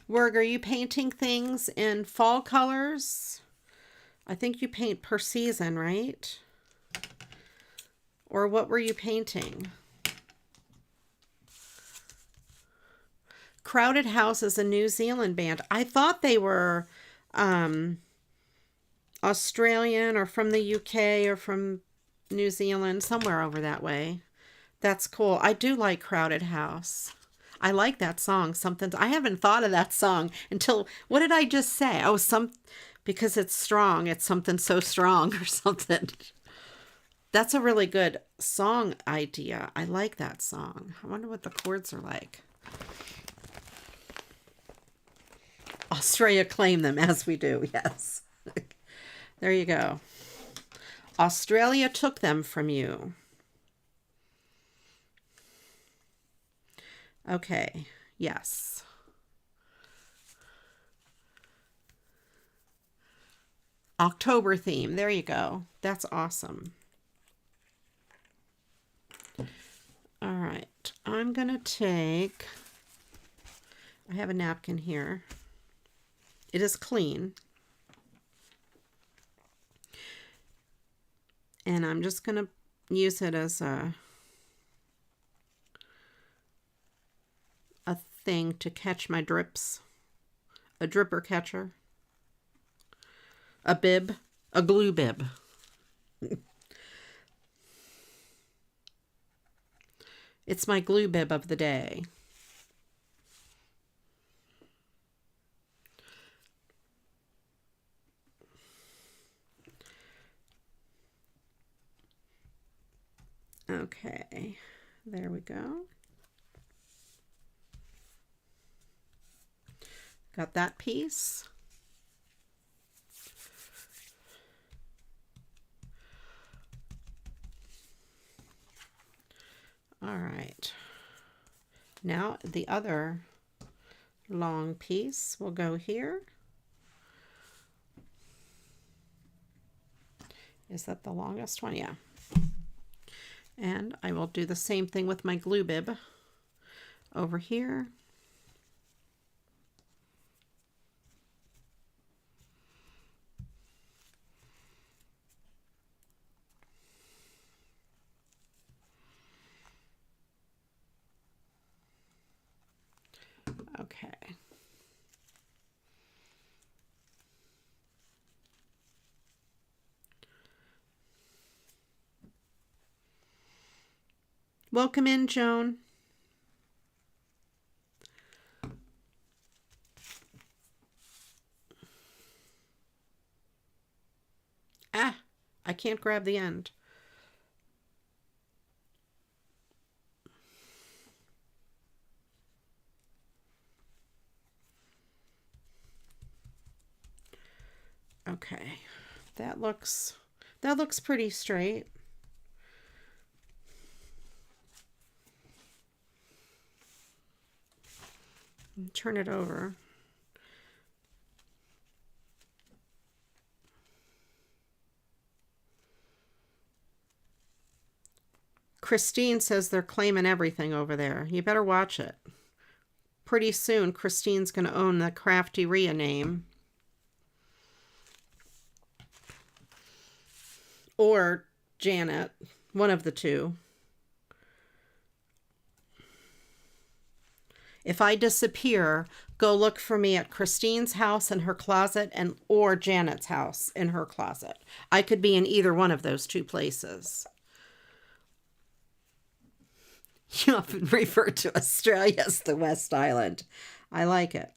Werg, are you painting things in fall colors? I think you paint per season, right? Or what were you painting? Crowded House is a New Zealand band. I thought they were Australian or from the UK or from New Zealand, somewhere over that way. That's cool. I do like Crowded House. I like that song. I haven't thought of that song until, what did I just say? Oh, because it's strong. It's something so strong or something. That's a really good song idea. I like that song. I wonder what the chords are like. Australia claim them, as we do, yes. There you go. Australia took them from you. Okay, yes. October theme. There you go. That's awesome. All right. I'm going to take... I have a napkin here. It is clean. And I'm just going to use it as a thing to catch my drips. A dripper catcher. A bib. A glue bib. It's my glue bib of the day. Okay, there we go. Got that piece. All right. Now the other long piece will go here. Is that the longest one? Yeah. And I will do the same thing with my glue bib over here. Okay. Welcome in, Joan. Ah, I can't grab the end. Okay, that looks pretty straight. Turn it over. Christine says they're claiming everything over there. You better watch it. Pretty soon, Christine's going to own the CraftyRia name. Or Janet, one of the two. If I disappear, go look for me at Christine's house in her closet or Janet's house in her closet. I could be in either one of those two places. You often refer to Australia as the West Island. I like it.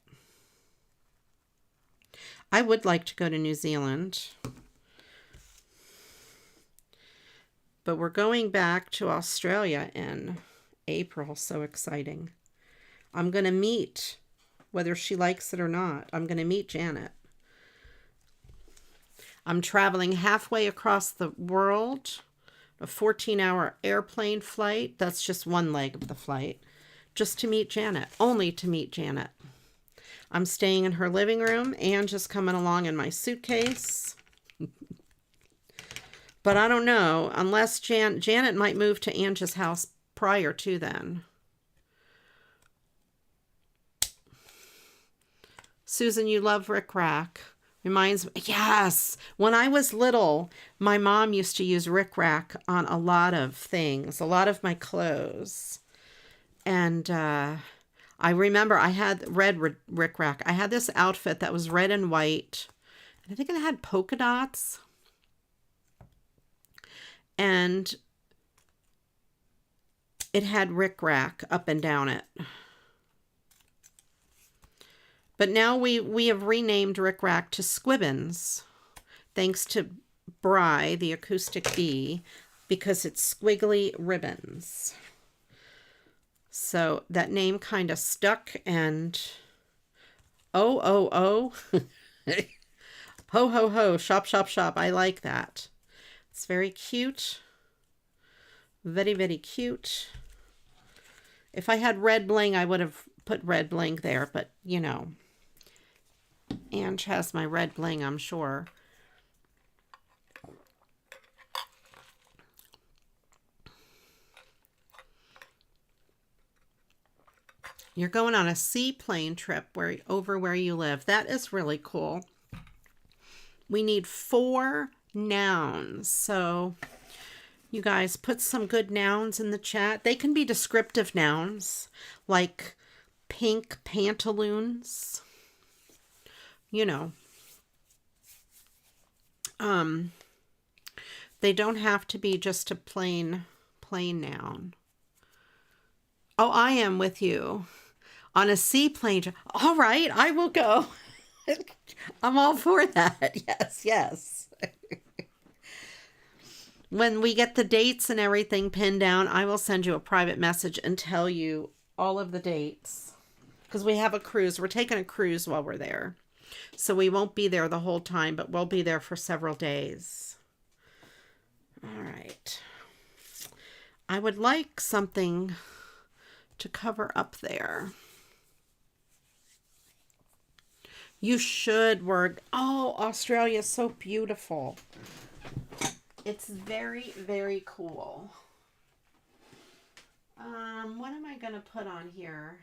I would like to go to New Zealand. But we're going back to Australia in April. So exciting. I'm going to meet, whether she likes it or not, I'm going to meet Janet. I'm traveling halfway across the world, a 14-hour airplane flight. That's just one leg of the flight, just to meet Janet, only to meet Janet. I'm staying in her living room and just coming along in my suitcase. But I don't know, unless Janet might move to Angie's house prior to then. Susan, you love Rick Rack. Reminds me, yes. When I was little, my mom used to use Rick Rack on a lot of things, a lot of my clothes. And I remember I had red Rick Rack. I had this outfit that was red and white. And I think it had polka dots. And it had Rick Rack up and down it. But now we have renamed Rick Rack to Squibbins, thanks to Bry, the acoustic bee, because it's squiggly ribbons. So that name kind of stuck, and oh. Ho, ho, ho, shop, shop, shop. I like that. It's very cute. Very, very cute. If I had red bling, I would have put red bling there, but, you know, Ange has my red bling, I'm sure. You're going on a seaplane trip over where you live. That is really cool. We need 4 nouns. So you guys put some good nouns in the chat. They can be descriptive nouns like pink pantaloons. You know. They don't have to be just a plain noun. Oh, I am with you. On a seaplane trip. All right, I will go. I'm all for that. Yes, yes. When we get the dates and everything pinned down, I will send you a private message and tell you all of the dates. Because we have a cruise. We're taking a cruise while we're there. So we won't be there the whole time, but we'll be there for several days. All right. I would like something to cover up there. You should work. Oh, Australia is so beautiful. It's very, very cool. What am I going to put on here?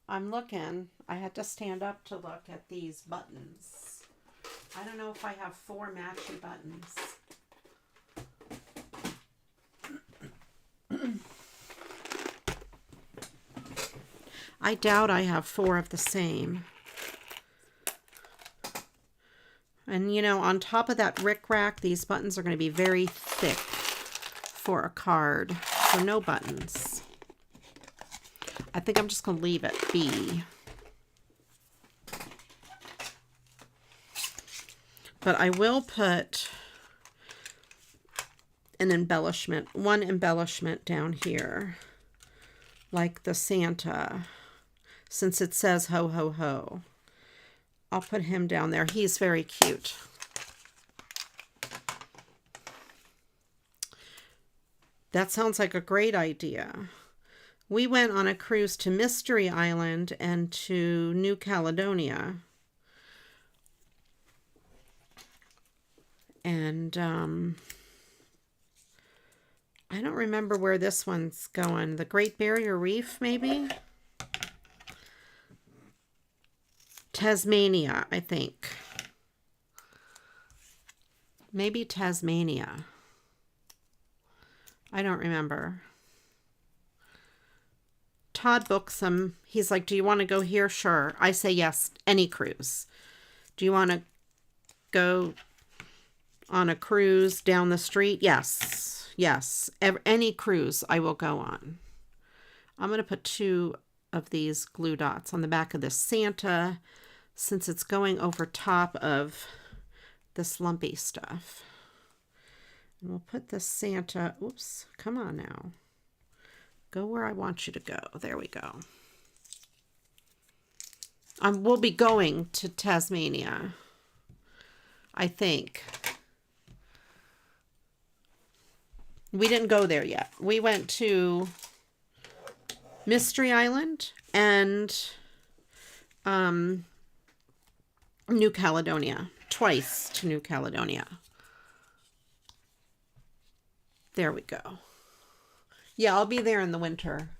I'm looking. I had to stand up to look at these buttons. I don't know if I have 4 matchy buttons. I doubt I have 4 of the same. And you know, on top of that Rick Rack, these buttons are going to be very thick for a card. So no buttons. I think I'm just going to leave it be. But I will put an embellishment, one embellishment down here. Like the Santa. Since it says ho, ho, ho. I'll put him down there. He's very cute. That sounds like a great idea. We went on a cruise to Mystery Island and to New Caledonia. And I don't remember where this one's going. The Great Barrier Reef, maybe? Tasmania, I think. Maybe Tasmania. I don't remember. Todd books them. He's like, do you want to go here? Sure. I say yes, any cruise. Do you want to go on a cruise down the street? Yes. Yes. Any cruise I will go on. I'm going to put 2 of these glue dots on the back of this Santa, since it's going over top of this lumpy stuff. And we'll put the Santa, oops, come on now. Go where I want you to go. There we go. We'll be going to Tasmania, I think. We didn't go there yet. We went to Mystery Island and New Caledonia. Twice to New Caledonia. There we go. Yeah, I'll be there in the winter.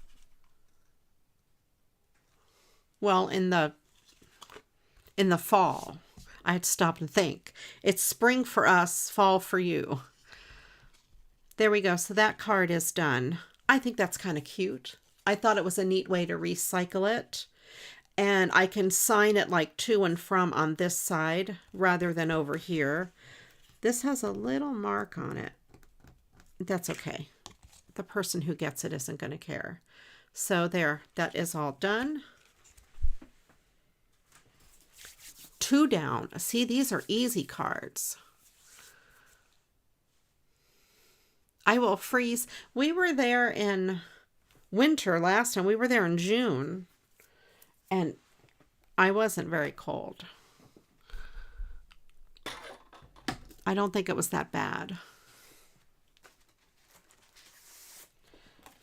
Well, in the fall. I had to stop and think. It's spring for us, fall for you. There we go. So that card is done. I think that's kind of cute. I thought it was a neat way to recycle it. And I can sign it like to and from on this side rather than over here. This has a little mark on it. That's okay. The person who gets it isn't going to care. So there, that is all done. 2 down. See, these are easy cards. I will freeze. We were there in winter last time. We were there in June, and I wasn't very cold. I don't think it was that bad.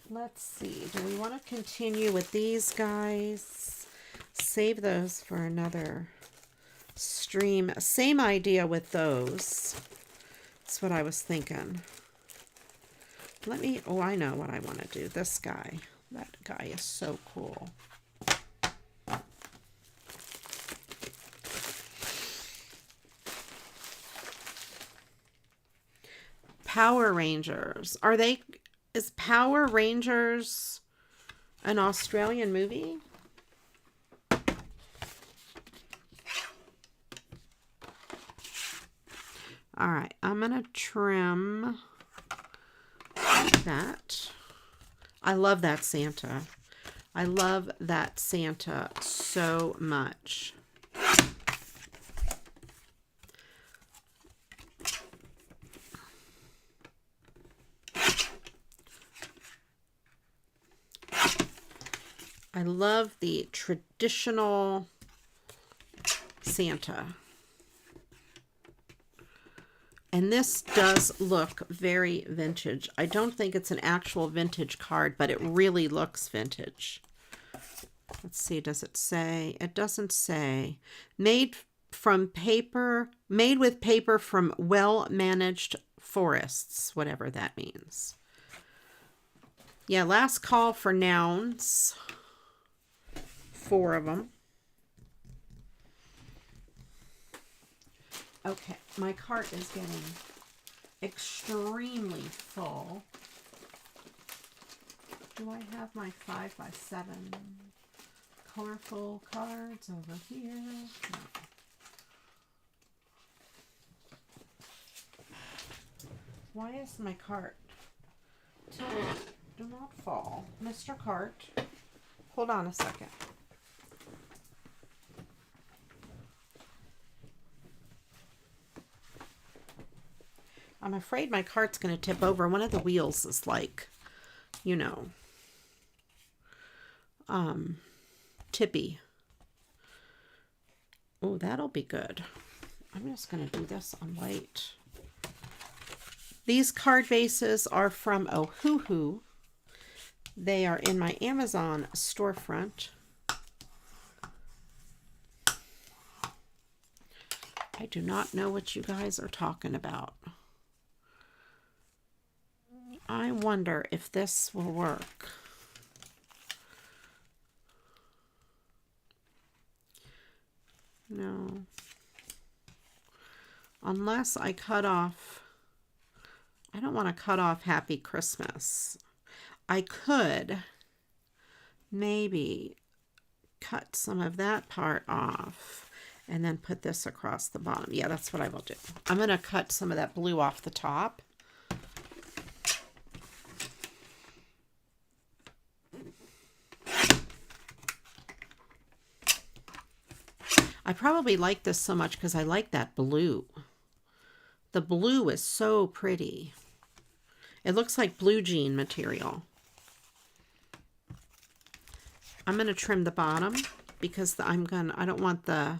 Let's see. Do we want to continue with these guys? Save those for another stream. Same idea with those. That's what I was thinking. Oh, I know what I want to do. This guy. That guy is so cool. Power Rangers. Is Power Rangers an Australian movie? All right, I'm going to trim that. I love that Santa. I love that Santa so much. I love the traditional Santa. And this does look very vintage. I don't think it's an actual vintage card, but it really looks vintage. Let's see, does it say? It doesn't say. Made with paper from well-managed forests, whatever that means. Yeah, last call for nouns. 4 of them. Okay, my cart is getting extremely full. Do I have my 5x7 colorful cards over here? No. Why is my cart tilted? Do not fall. Mr. Cart, hold on a second. I'm afraid my cart's going to tip over. One of the wheels is like, you know, tippy. Oh, that'll be good. I'm just going to do this on white. These card bases are from Ohuhu. They are in my Amazon storefront. I do not know what you guys are talking about. I wonder if this will work. No. Unless I cut off, I don't want to cut off Happy Christmas. I could maybe cut some of that part off and then put this across the bottom. Yeah, that's what I will do. I'm going to cut some of that blue off the top. I probably like this so much because I like that blue. The blue is so pretty. It looks like blue jean material. I'm going to trim the bottom because I don't want the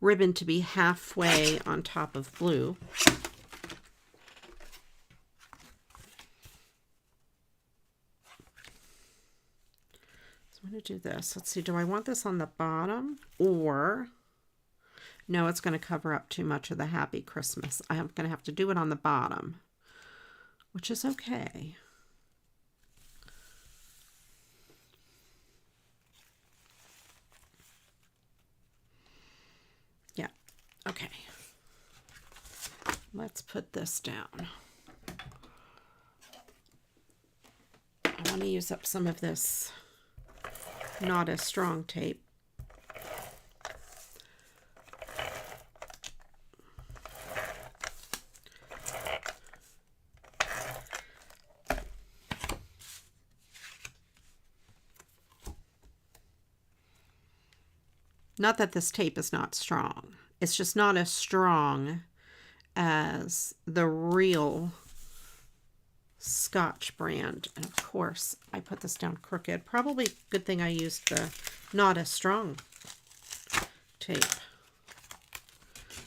ribbon to be halfway on top of blue. So I'm going to do this. Let's see, do I want this on the bottom or... No, it's going to cover up too much of the Happy Christmas. I'm going to have to do it on the bottom, which is okay. Yeah, okay. Let's put this down. I want to use up some of this not as strong tape. Not that this tape is not strong. It's just not as strong as the real Scotch brand. And of course, I put this down crooked. Probably good thing I used the not as strong tape,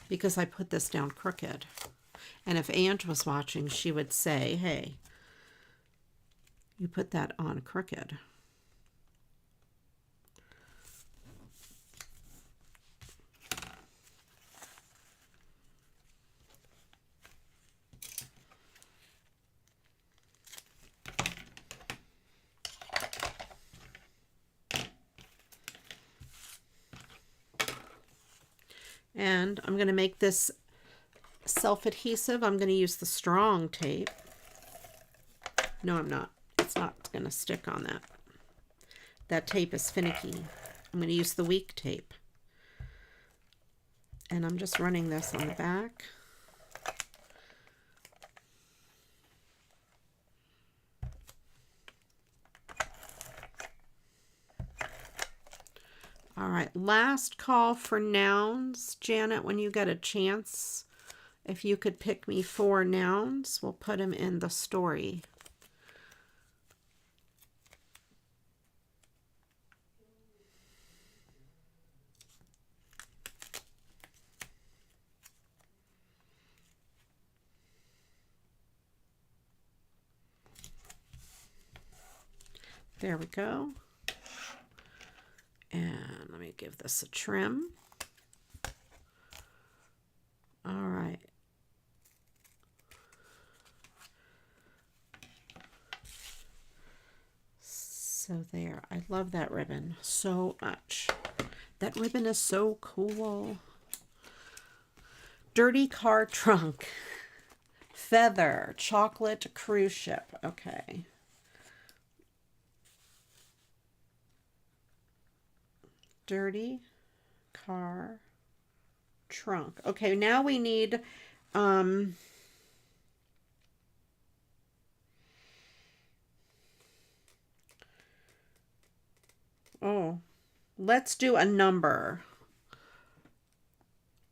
because I put this down crooked. And if Aunt was watching, she would say, hey, you put that on crooked. And I'm going to make this self-adhesive. I'm going to use the strong tape. No, I'm not. It's not going to stick on that. That tape is finicky. I'm going to use the weak tape. And I'm just running this on the back. All right, last call for nouns. Janet, when you get a chance, if you could pick me 4 nouns, we'll put them in the story. There we go. And let me give this a trim. All right. So there. I love that ribbon so much. That ribbon is so cool. Dirty car trunk. Feather. Chocolate cruise ship. Okay. Dirty car trunk. Okay, now we need let's do a number.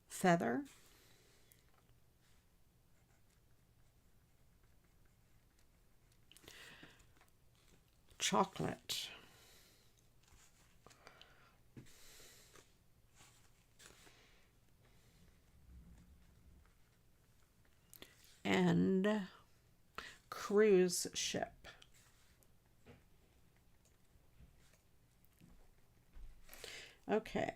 Feather. Chocolate. And cruise ship. Okay.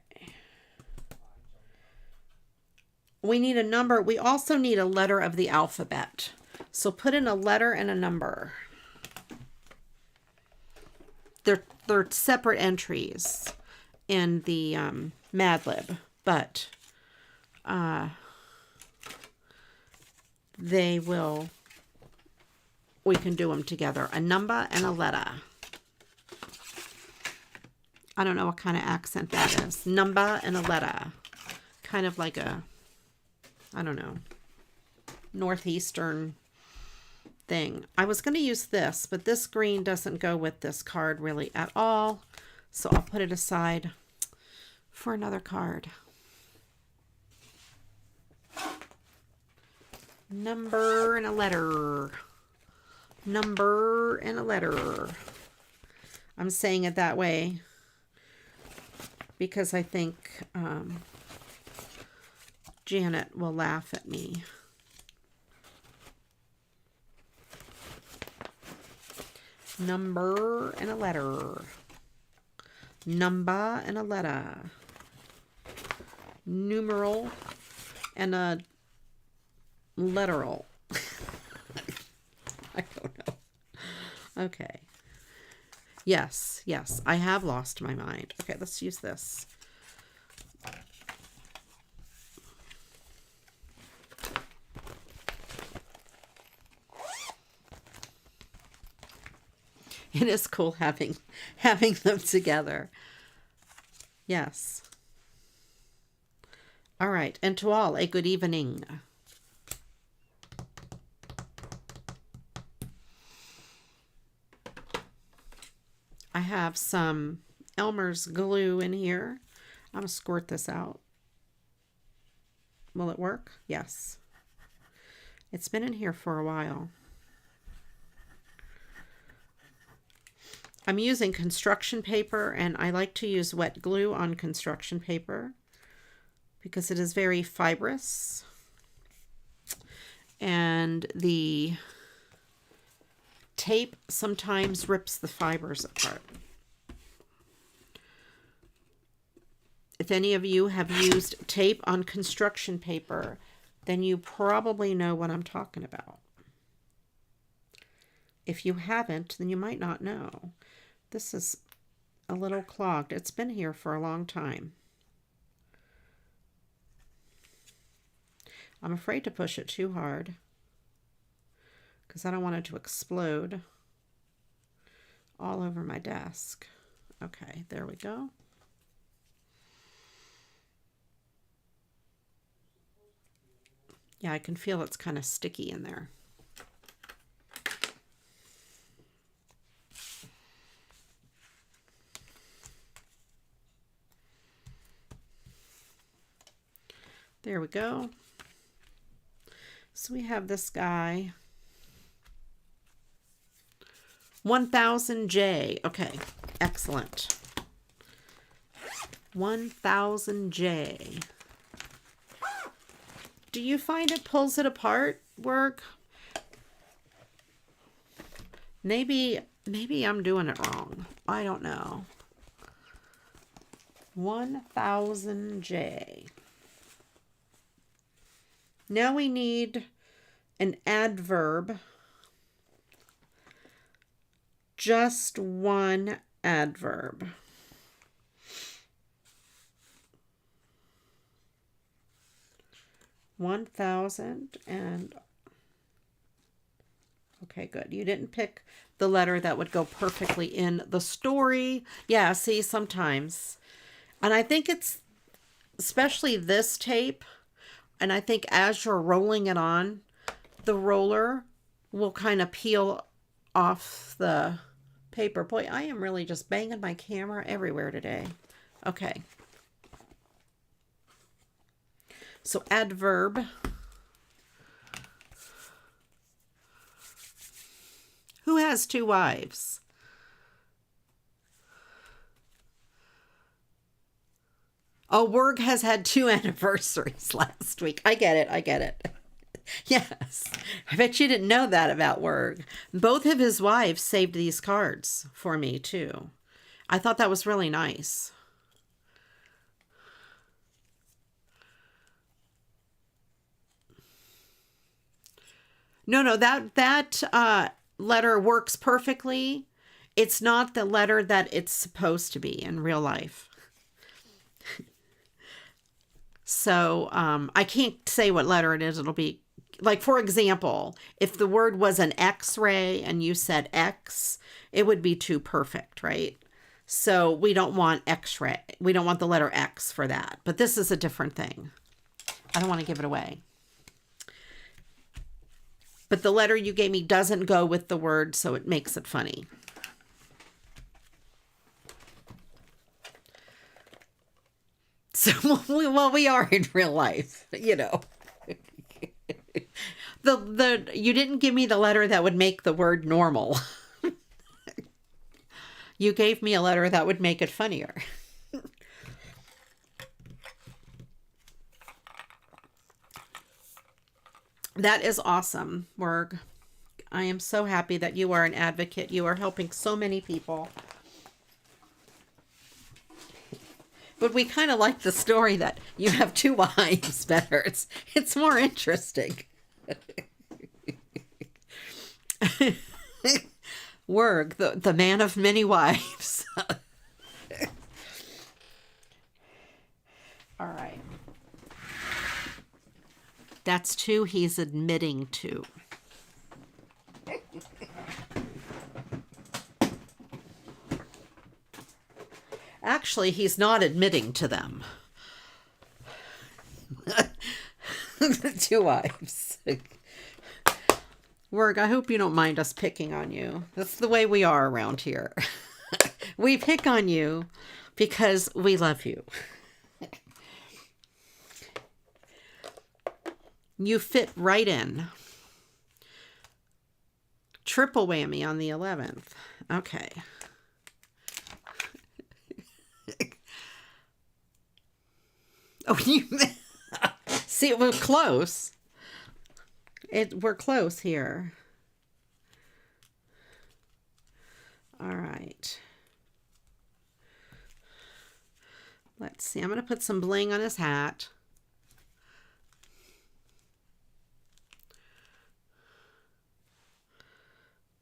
We need a number. We also need a letter of the alphabet. So put in a letter and a number. They're separate entries in the Mad Lib, but we can do them together. A number and a letter. I don't know what kind of accent that is. Number and a letter. Kind of like a, I don't know, northeastern thing. I was going to use this, but this green doesn't go with this card really at all. So I'll put it aside for another card. Number and a letter. Number and a letter. I'm saying it that way because I think Janet will laugh at me. Number and a letter. Number and a letter. Numeral and a literal. I don't know. Okay. Yes, yes, I have lost my mind. Okay, let's use this. It is cool having them together. Yes. All right, and to all, a good evening. I have some Elmer's glue in here. I'm going to squirt this out. Will it work? Yes. It's been in here for a while. I'm using construction paper, and I like to use wet glue on construction paper because it is very fibrous. And the tape sometimes rips the fibers apart. If any of you have used tape on construction paper, then you probably know what I'm talking about. If you haven't, then you might not know. This is a little clogged. It's been here for a long time. I'm afraid to push it too hard because I don't want it to explode all over my desk. Okay, there we go. Yeah, I can feel it's kind of sticky in there. There we go. So we have this guy. 1000J. Okay, excellent. 1000J. Do you find it pulls it apart, work? Maybe I'm doing it wrong. I don't know. 1000J. Now we need an adverb. Just one adverb. Okay, good. You didn't pick the letter that would go perfectly in the story. Yeah, see, sometimes. And I think it's especially this tape. And I think as you're rolling it on, the roller will kind of peel off the paper. Boy, I am really just banging my camera everywhere today. Okay. So adverb. Who has two wives? Oh, Werg has had 2 anniversaries last week. I get it. I get it. Yes. I bet you didn't know that about Werg. Both of his wives saved these cards for me, too. I thought that was really nice. No, that letter works perfectly. It's not the letter that it's supposed to be in real life. So I can't say what letter it is. It'll be like, for example, if the word was an X-ray and you said X, it would be too perfect, right? So we don't want X-ray. We don't want the letter X for that. But this is a different thing. I don't want to give it away. But the letter you gave me doesn't go with the word, so it makes it funny. So, well, we are in real life, you know. You didn't give me the letter that would make the word normal. You gave me a letter that would make it funnier. That is awesome, Werg. I am so happy that you are an advocate. You are helping so many people. But we kind of like the story that you have 2 wives better. It's more interesting. Werg, the man of many wives. All right. That's 2 he's admitting to. Actually, he's not admitting to them. 2 wives. Werg, I hope you don't mind us picking on you. That's the way we are around here. We pick on you because we love you. You fit right in. Triple whammy on the 11th. Okay. Oh, you see, we're close. We're close here. All right. Let's see. I'm going to put some bling on his hat.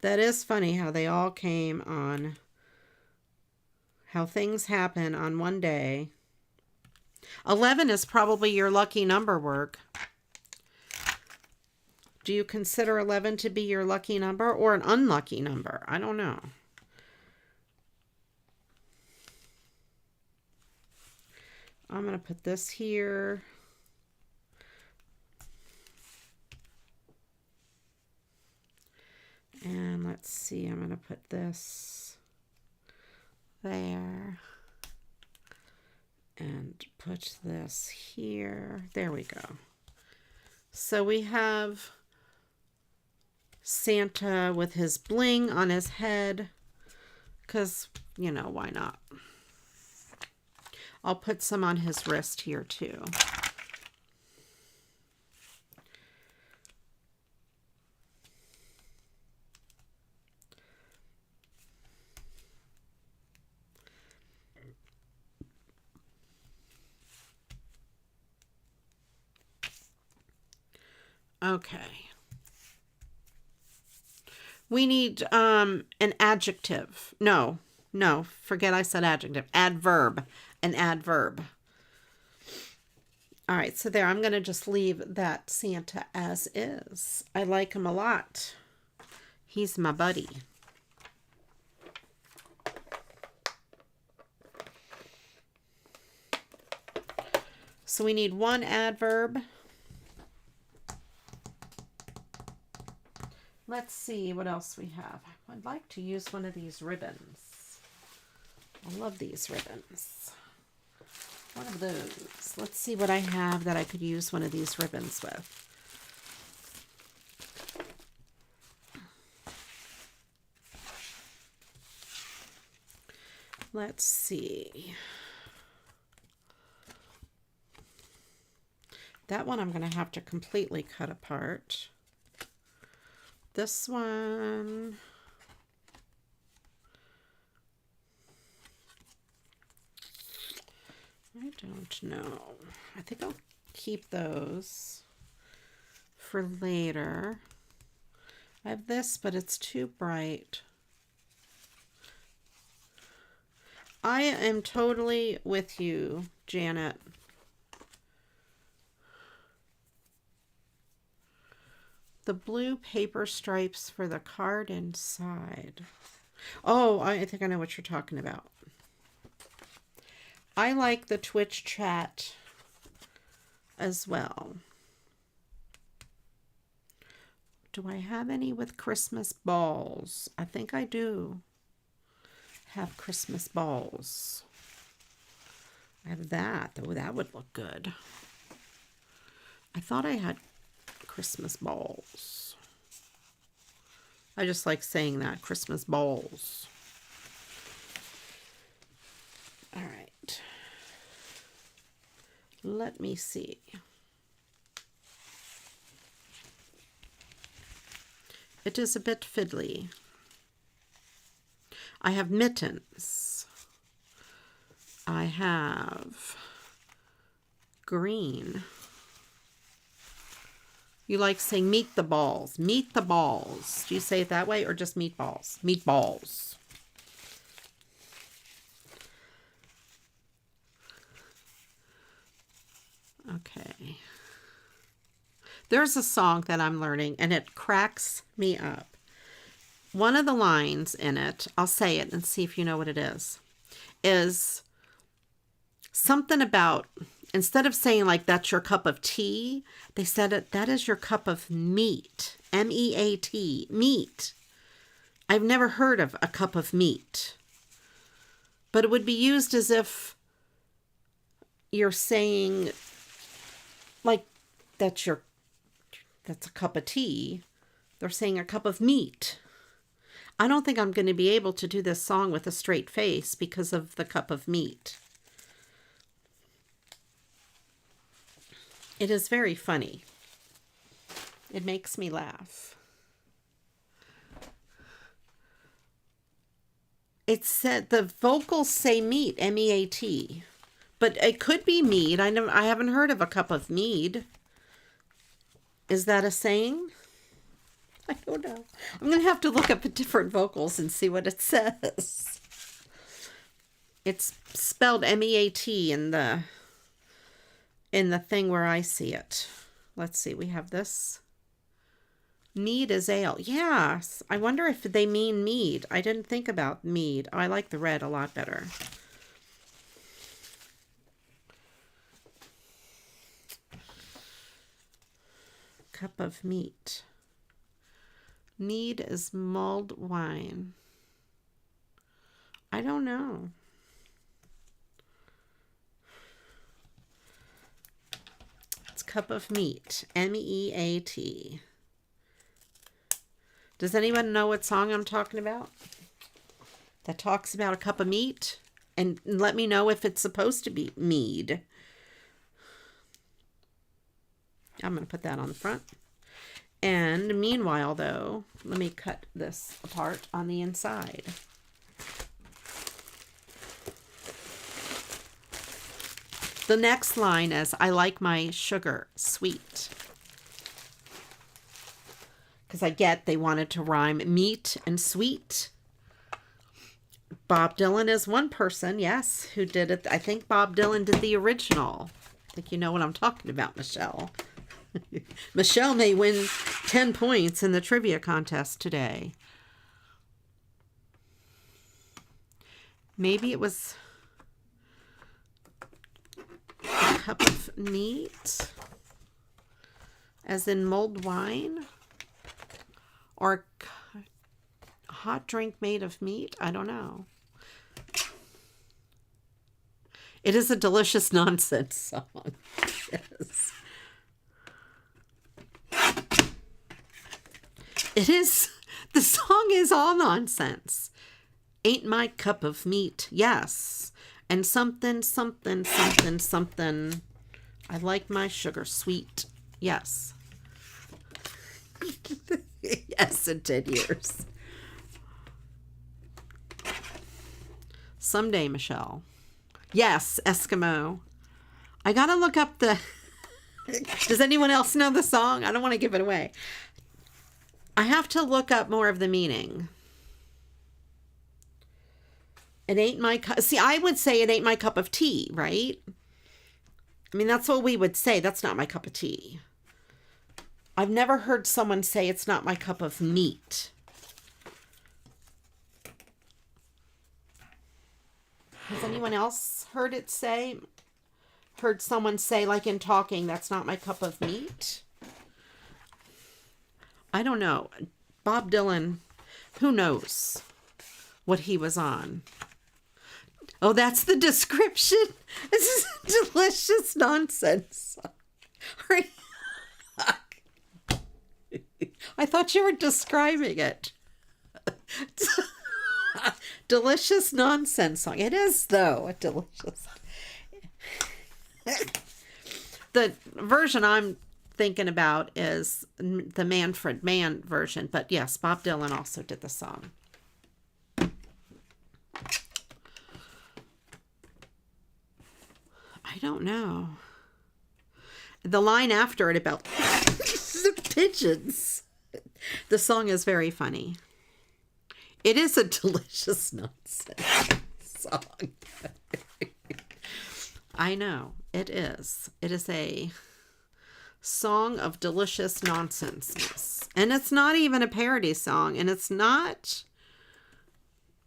That is funny how they all came on, how things happen on one day. 11 is probably your lucky number, work. Do you consider 11 to be your lucky number or an unlucky number? I don't know. I'm going to put this here. And let's see, I'm going to put this there. And put this here. There we go. So we have Santa with his bling on his head. Because, you know, why not? I'll put some on his wrist here too. Okay. We need an adjective. No, forget I said adjective. Adverb. An adverb. All right, so there, I'm going to just leave that Santa as is. I like him a lot. He's my buddy. So we need one adverb. Let's see what else we have. I'd like to use one of these ribbons. I love these ribbons. One of those. Let's see what I have that I could use one of these ribbons with. Let's see. That one I'm going to have to completely cut apart. This one, I don't know. I think I'll keep those for later. I have this, but it's too bright. I am totally with you, Janet. The blue paper stripes for the card inside. Oh, I think I know what you're talking about. I like the Twitch chat as well. Do I have any with Christmas balls? I think I do have Christmas balls. I have that. Oh, that would look good. I thought I had Christmas balls. I just like saying that, Christmas balls. All right. Let me see. It is a bit fiddly. I have mittens. I have green. You like saying meet the balls. Meet the balls. Do you say it that way or just meatballs? Meatballs. Okay. There's a song that I'm learning and it cracks me up. One of the lines in it, I'll say it and see if you know what it is something about, instead of saying like that's your cup of tea, they said it, that is your cup of meat. M-E-A-T, meat. I've never heard of a cup of meat. But it would be used as if you're saying like that's your that's a cup of tea. They're saying a cup of meat. I don't think I'm going to be able to do this song with a straight face because of the cup of meat. It is very funny. It makes me laugh. It said the vocals say meat, M-E-A-T, but it could be mead. I haven't heard of a cup of mead. Is that a saying? I don't know. I'm going to have to look up the different vocals and see what it says. It's spelled M-E-A-T in the thing where I see it. Let's see. We have this. Mead is ale. Yes. I wonder if they mean mead. I didn't think about mead. I like the red a lot better. Cup of meat. Mead is mulled wine. I don't know. It's cup of meat. M-E-A-T. Does anyone know what song I'm talking about? That talks about a cup of meat? And let me know if it's supposed to be mead. I'm going to put that on the front. And meanwhile, though, let me cut this apart on the inside. The next line is, I like my sugar sweet. Because I get they wanted to rhyme meat and sweet. Bob Dylan is one person, yes, who did it. I think Bob Dylan did the original. I think you know what I'm talking about, Michelle. Michelle may win 10 points in the trivia contest today. Maybe it was a cup of meat, as in mulled wine, or a hot drink made of meat. I don't know. It is a delicious nonsense song. Yes. It is. The song is all nonsense. Ain't my cup of meat. Yes. And something, something, something, something. I like my sugar sweet. Yes. Yes, in 10 years. Someday, Michelle. Yes, Eskimo. I gotta look up the... Does anyone else know the song? I don't want to give it away. I have to look up more of the meaning. It ain't my cup. See, I would say it ain't my cup of tea, right? I mean, that's what we would say. That's not my cup of tea. I've never heard someone say it's not my cup of meat. Has anyone else heard it say? Heard someone say, like in talking, that's not my cup of meat? I don't know. Bob Dylan, who knows what he was on? Oh, that's the description. This is delicious nonsense. I thought you were describing it. Delicious nonsense song. It is, though, a delicious. The version I'm thinking about is the Manfred Mann version, but yes, Bob Dylan also did the song. I don't know. The line after it about the pigeons. The song is very funny. It is a delicious nonsense song. I know, it is. It is a song of delicious nonsense. And it's not even a parody song. And it's not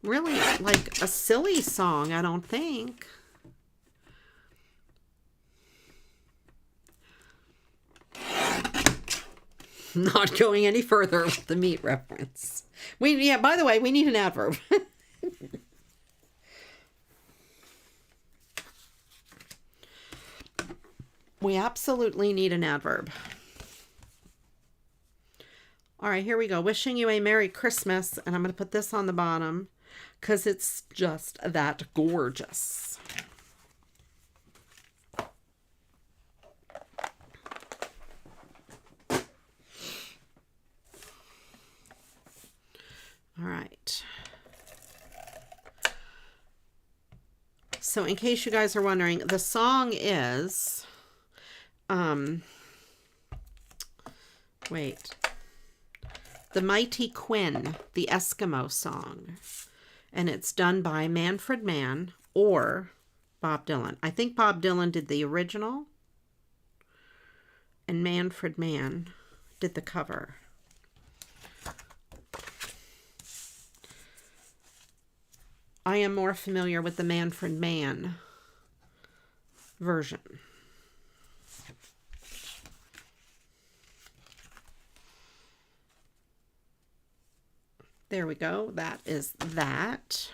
really like a silly song, I don't think. Not going any further with the meat reference. By the way, we need an adverb. We absolutely need an adverb. All right, here we go. Wishing you a Merry Christmas. And I'm going to put this on the bottom because it's just that gorgeous. All right. So in case you guys are wondering, the song is, wait, The Mighty Quinn, the Eskimo song. And it's done by Manfred Mann or Bob Dylan. I think Bob Dylan did the original and Manfred Mann did the cover. I am more familiar with the Manfred Mann version. There we go. That is that.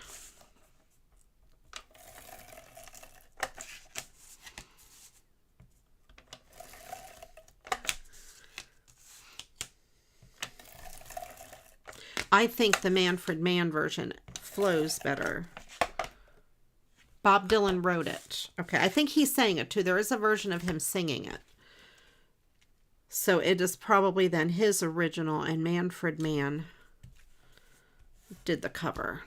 I think the Manfred Mann version flows better. Bob Dylan wrote it. Okay, I think he sang it too. There is a version of him singing it. So it is probably then his original, and Manfred Mann did the cover.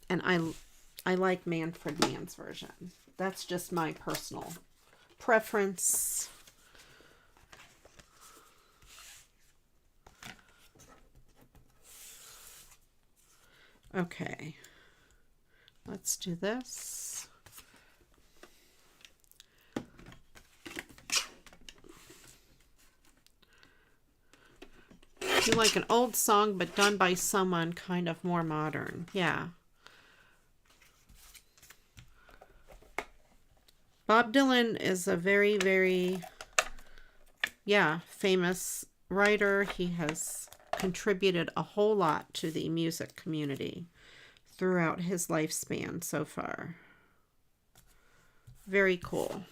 And I like Manfred Mann's version. That's just my personal preference. Okay, let's do this. Do like an old song, but done by someone kind of more modern. Yeah. Bob Dylan is a very, very, famous writer. He has contributed a whole lot to the music community throughout his lifespan so far. Very cool.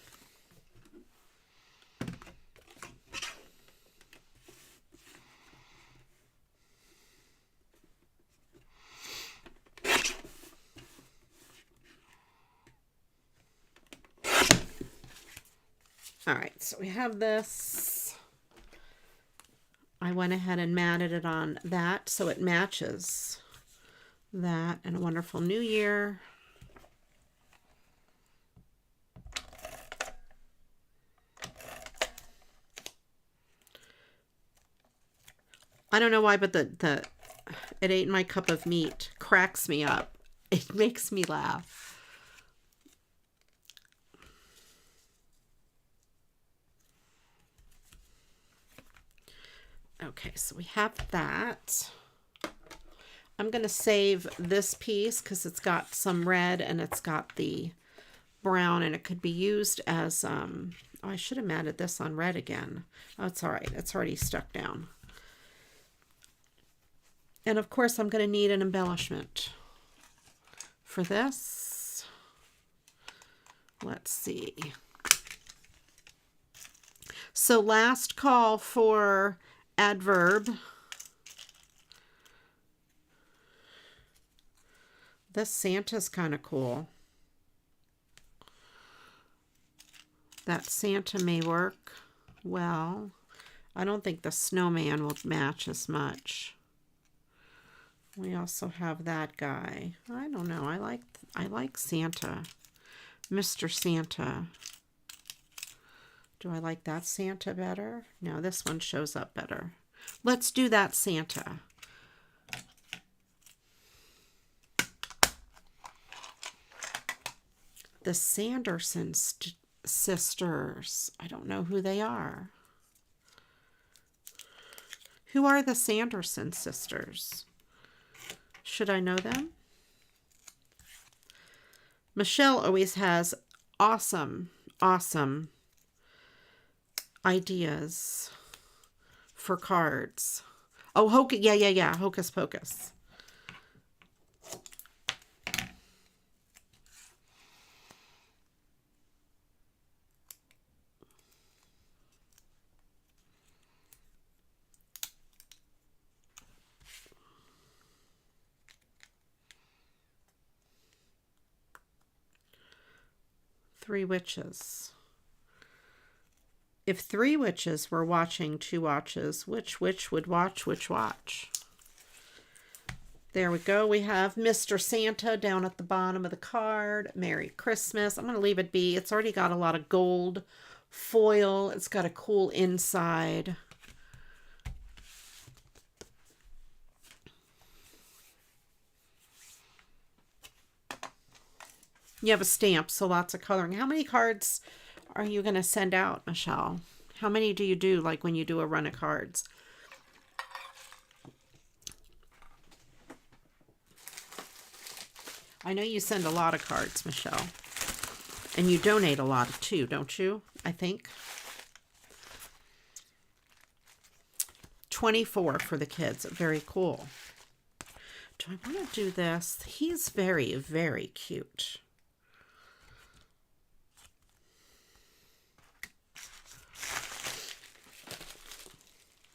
All right, so we have this. I went ahead and matted it on that so it matches that. And a wonderful new year. I don't know why, but the It Ain't My Cup of Meat cracks me up. It makes me laugh. Okay, so we have that. I'm going to save this piece because it's got some red and it's got the brown, and it could be used as, oh, I should have matted this on red again. Oh, it's all right. It's already stuck down. And of course, I'm going to need an embellishment for this. Let's see. So last call for adverb. This Santa's kind of cool. That Santa may work well. I don't think the snowman will match as much. We also have that guy. I don't know. I like Santa. Mr. Santa. Do I like that Santa better? No, this one shows up better. Let's do that Santa. The Sanderson sisters. I don't know who they are. Who are the Sanderson sisters? Should I know them? Michelle always has awesome ideas for cards. Oh, Hocus Pocus. 3 witches. If 3 witches were watching 2 watches, which witch would watch which watch? There we go. We have Mr. Santa down at the bottom of the card. Merry Christmas. I'm going to leave it be. It's already got a lot of gold foil. It's got a cool inside. You have a stamp, so lots of coloring. How many cards are you going to send out, Michelle? How many do you do, like when you do a run of cards? I know you send a lot of cards, Michelle. And you donate a lot too, don't you? I think. 24 for the kids. Very cool. Do I want to do this? He's very, very cute.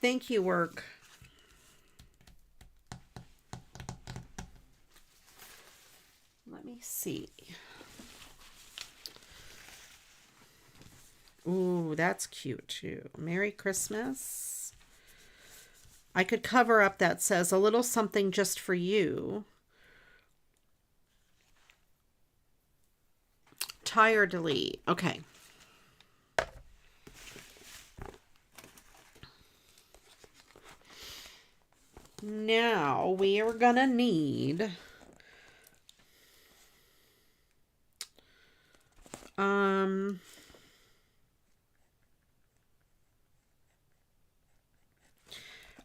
Thank you, work. Let me see. Ooh, that's cute too. Merry Christmas. I could cover up that says a little something just for you. Tire delete. Okay. Now we are gonna need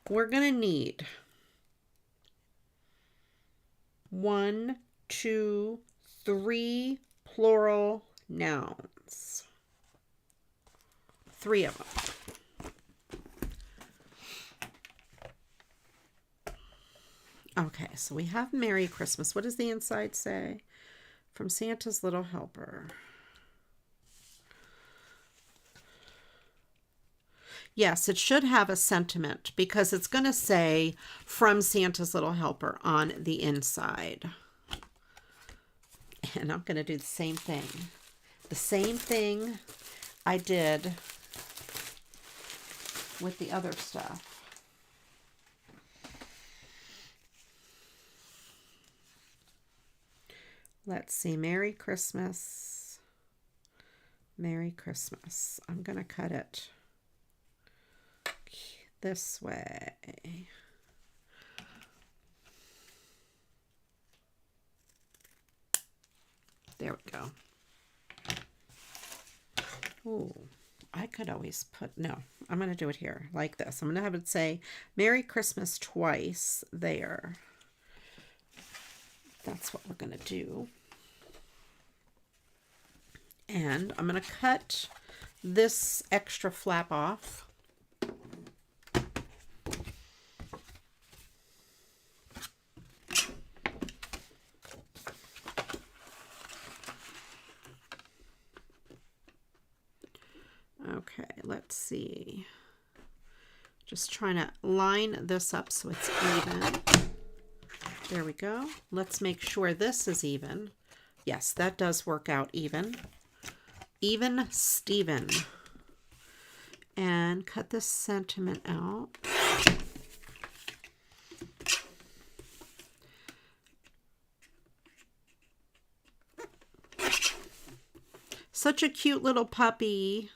we're gonna need 1, 2, 3 plural nouns. 3 of them. Okay, so we have Merry Christmas. What does the inside say? From Santa's Little Helper. Yes, it should have a sentiment because it's going to say from Santa's Little Helper on the inside. And I'm going to do the same thing. The same thing I did with the other stuff. Let's see. Merry Christmas. Merry Christmas. I'm going to cut it this way. There we go. Ooh, I could always put, no, I'm going to do it here like this. I'm going to have it say Merry Christmas twice there. That's what we're going to do. And I'm going to cut this extra flap off. Okay, let's see. Just trying to line this up so it's even. There we go. Let's make sure this is even. Yes, that does work out even. Even Steven. And cut this sentiment out. Such a cute little puppy.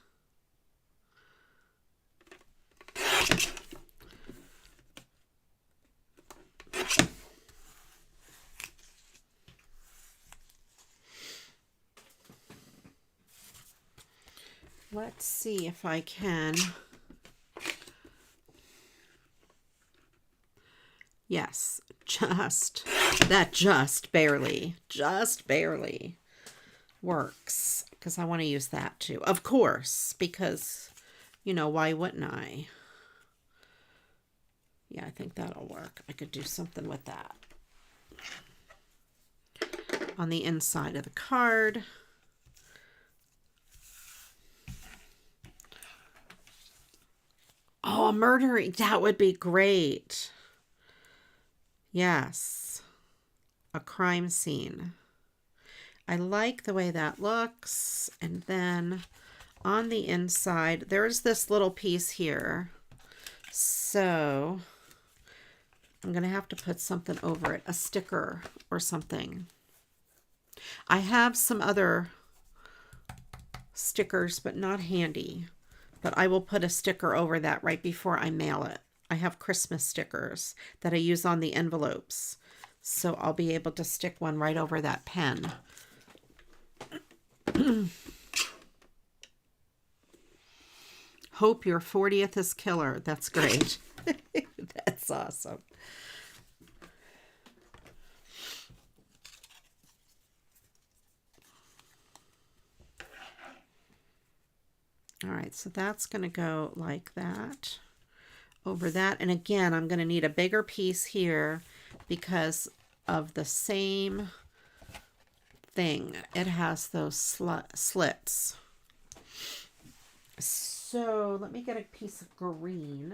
Let's see if I can. Yes, just barely works because I want to use that too. Of course, because, you know, why wouldn't I? Yeah, I think that'll work. I could do something with that. On the inside of the card. Oh, a murdering. That would be great. Yes. A crime scene. I like the way that looks. And then on the inside, there's this little piece here. So I'm going to have to put something over it, a sticker or something. I have some other stickers, but not handy. But I will put a sticker over that right before I mail it. I have Christmas stickers that I use on the envelopes. So I'll be able to stick one right over that pen. Hope your 40th is killer. That's great. That's awesome. All right, so that's going to go like that over that. And again, I'm going to need a bigger piece here because of the same thing. It has those slits. So let me get a piece of green.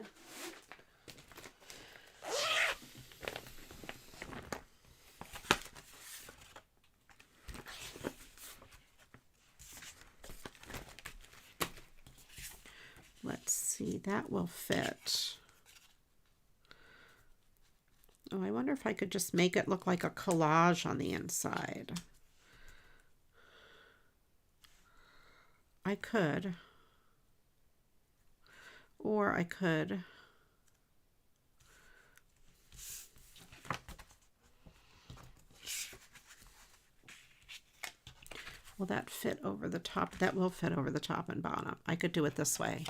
Let's see, that will fit. Oh, I wonder if I could just make it look like a collage on the inside. I could. Or I could. Will that fit over the top? That will fit over the top and bottom. I could do it this way.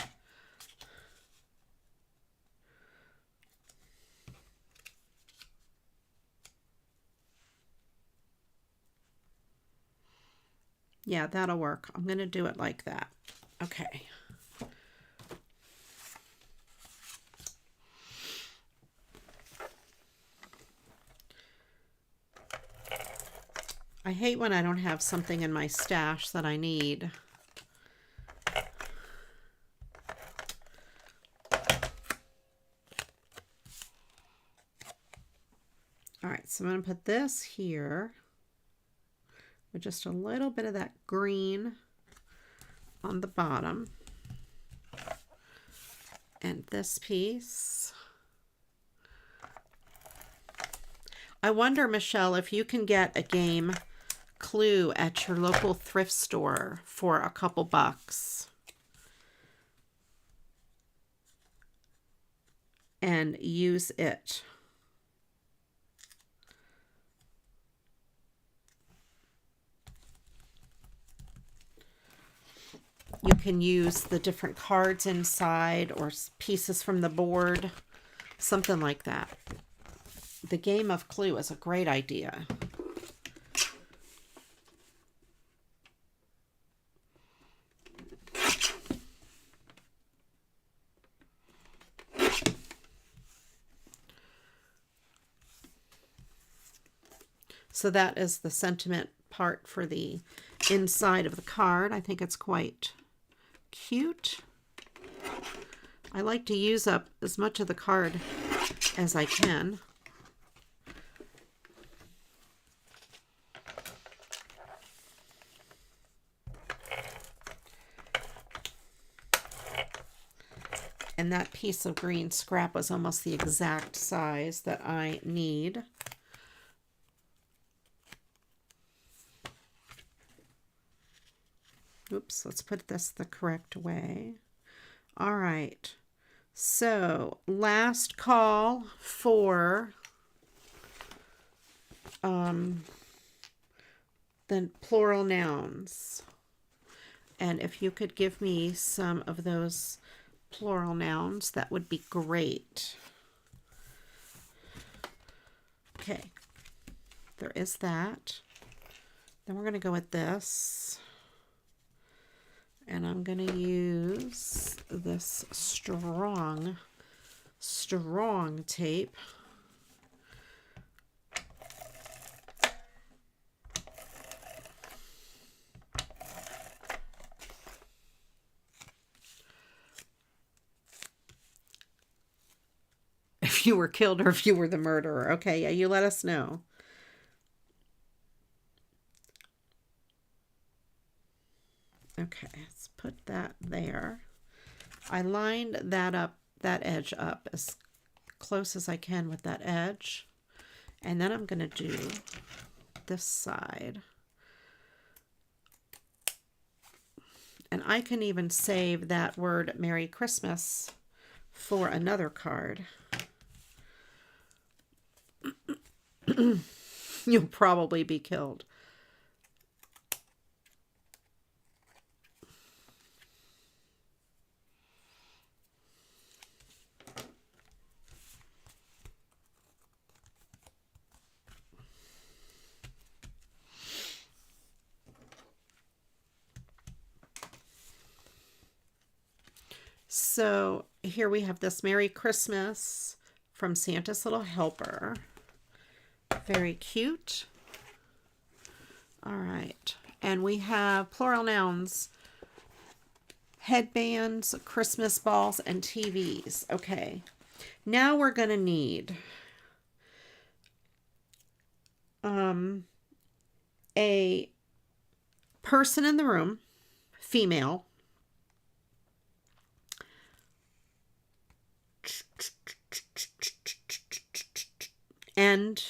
Yeah, that'll work. I'm going to do it like that. Okay. I hate when I don't have something in my stash that I need. All right, so I'm going to put this here with just a little bit of that green on the bottom. And this piece. I wonder, Michelle, if you can get a game Clue at your local thrift store for a couple bucks and use it. You can use the different cards inside or pieces from the board, something like that. The game of Clue is a great idea. So that is the sentiment part for the inside of the card. I think it's quite cute. I like to use up as much of the card as I can. And that piece of green scrap was almost the exact size that I need. Oops, let's put this the correct way. All right. So, last call for the plural nouns. And if you could give me some of those plural nouns, that would be great. Okay. There is that. Then we're going to go with this. And I'm going to use this strong tape. If you were killed or if you were the murderer. Okay, yeah, you let us know. Okay, let's put that there. I lined that up, that edge up as close as I can with that edge. And then I'm going to do this side. And I can even save that word Merry Christmas for another card. You'll probably be killed. So here we have this Merry Christmas from Santa's Little Helper. Very cute. All right. And we have plural nouns, headbands, Christmas balls, and TVs. Okay. Now we're going to need a person in the room, female, and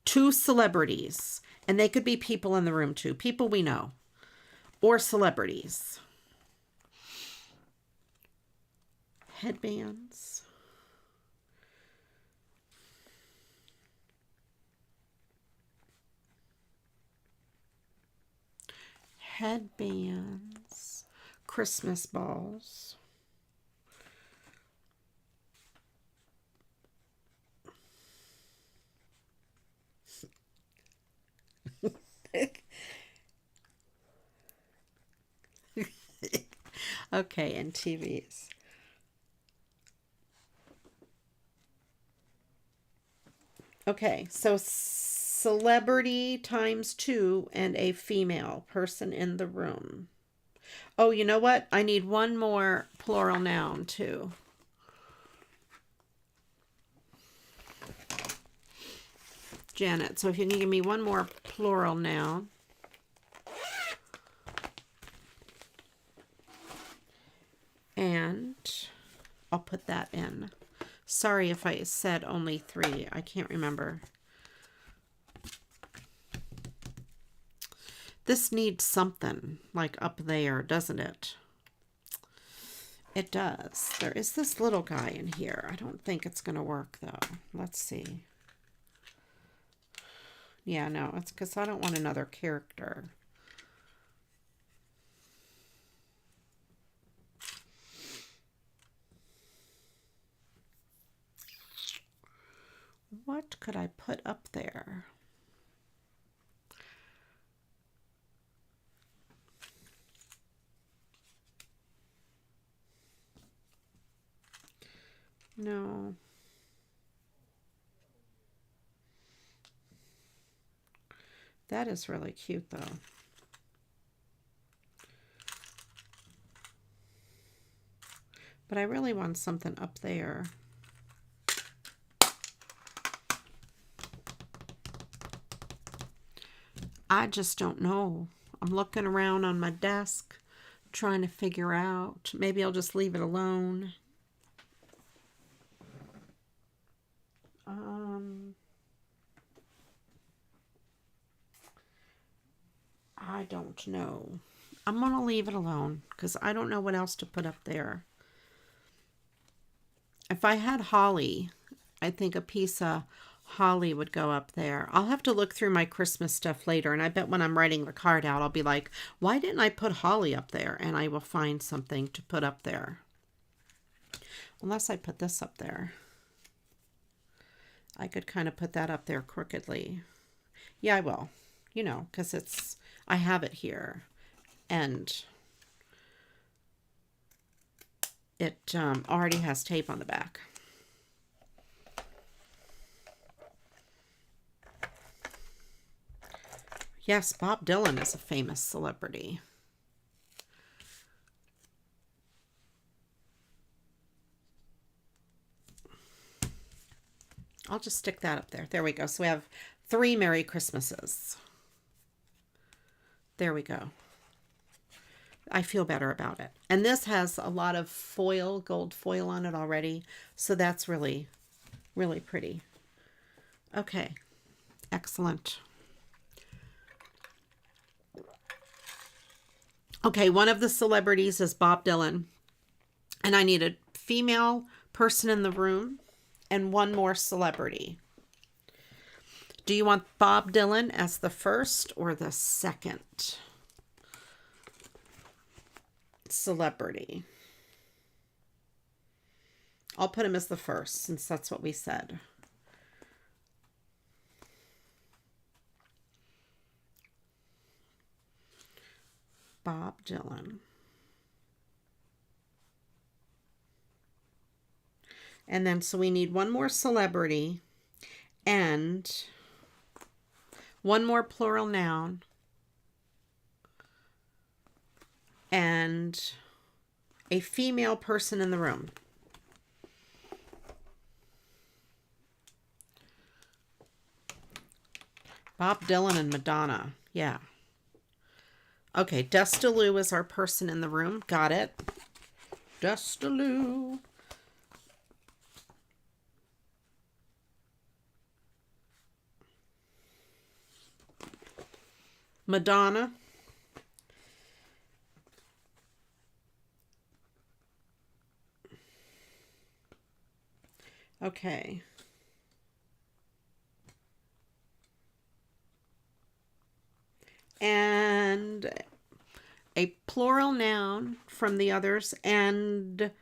two celebrities. And they could be people in the room too, people we know, or celebrities. Headbands. Headbands. Christmas balls. Okay, and TVs. Okay, so celebrity times 2 and a female person in the room. Oh, you know what? I need one more plural noun too. Janet, so if you can give me one more plural noun. And I'll put that in. Sorry if I said only 3. I can't remember. This needs something like up there, doesn't it? It does. There is this little guy in here. I don't think it's going to work though. Let's see. Yeah, no, it's because I don't want another character. What could I put up there? No. That is really cute though. But I really want something up there. I just don't know. I'm looking around on my desk trying to figure out. Maybe I'll just leave it alone. I don't know. I'm going to leave it alone because I don't know what else to put up there. If I had holly, I think a piece of holly would go up there. I'll have to look through my Christmas stuff later, and I bet when I'm writing the card out, I'll be like, why didn't I put holly up there? And I will find something to put up there. Unless I put this up there. I could kind of put that up there crookedly. Yeah, I will. You know, because it's, I have it here. And it already has tape on the back. Yes, Bob Dylan is a famous celebrity. I'll just stick that up there. There we go. So we have 3 Merry Christmases. There we go. I feel better about it. And this has a lot of foil, gold foil on it already. So that's really, really pretty. Okay. Excellent. Okay, one of the celebrities is Bob Dylan. And I need a female person in the room and one more celebrity. Do you want Bob Dylan as the first or the second celebrity? I'll put him as the first since that's what we said. Bob Dylan. And then, so we need one more celebrity and one more plural noun and a female person in the room. Bob Dylan and Madonna. Yeah. Okay, Dustaloo is our person in the room. Got it. Dustaloo. Madonna. Okay. And a plural noun from the others. And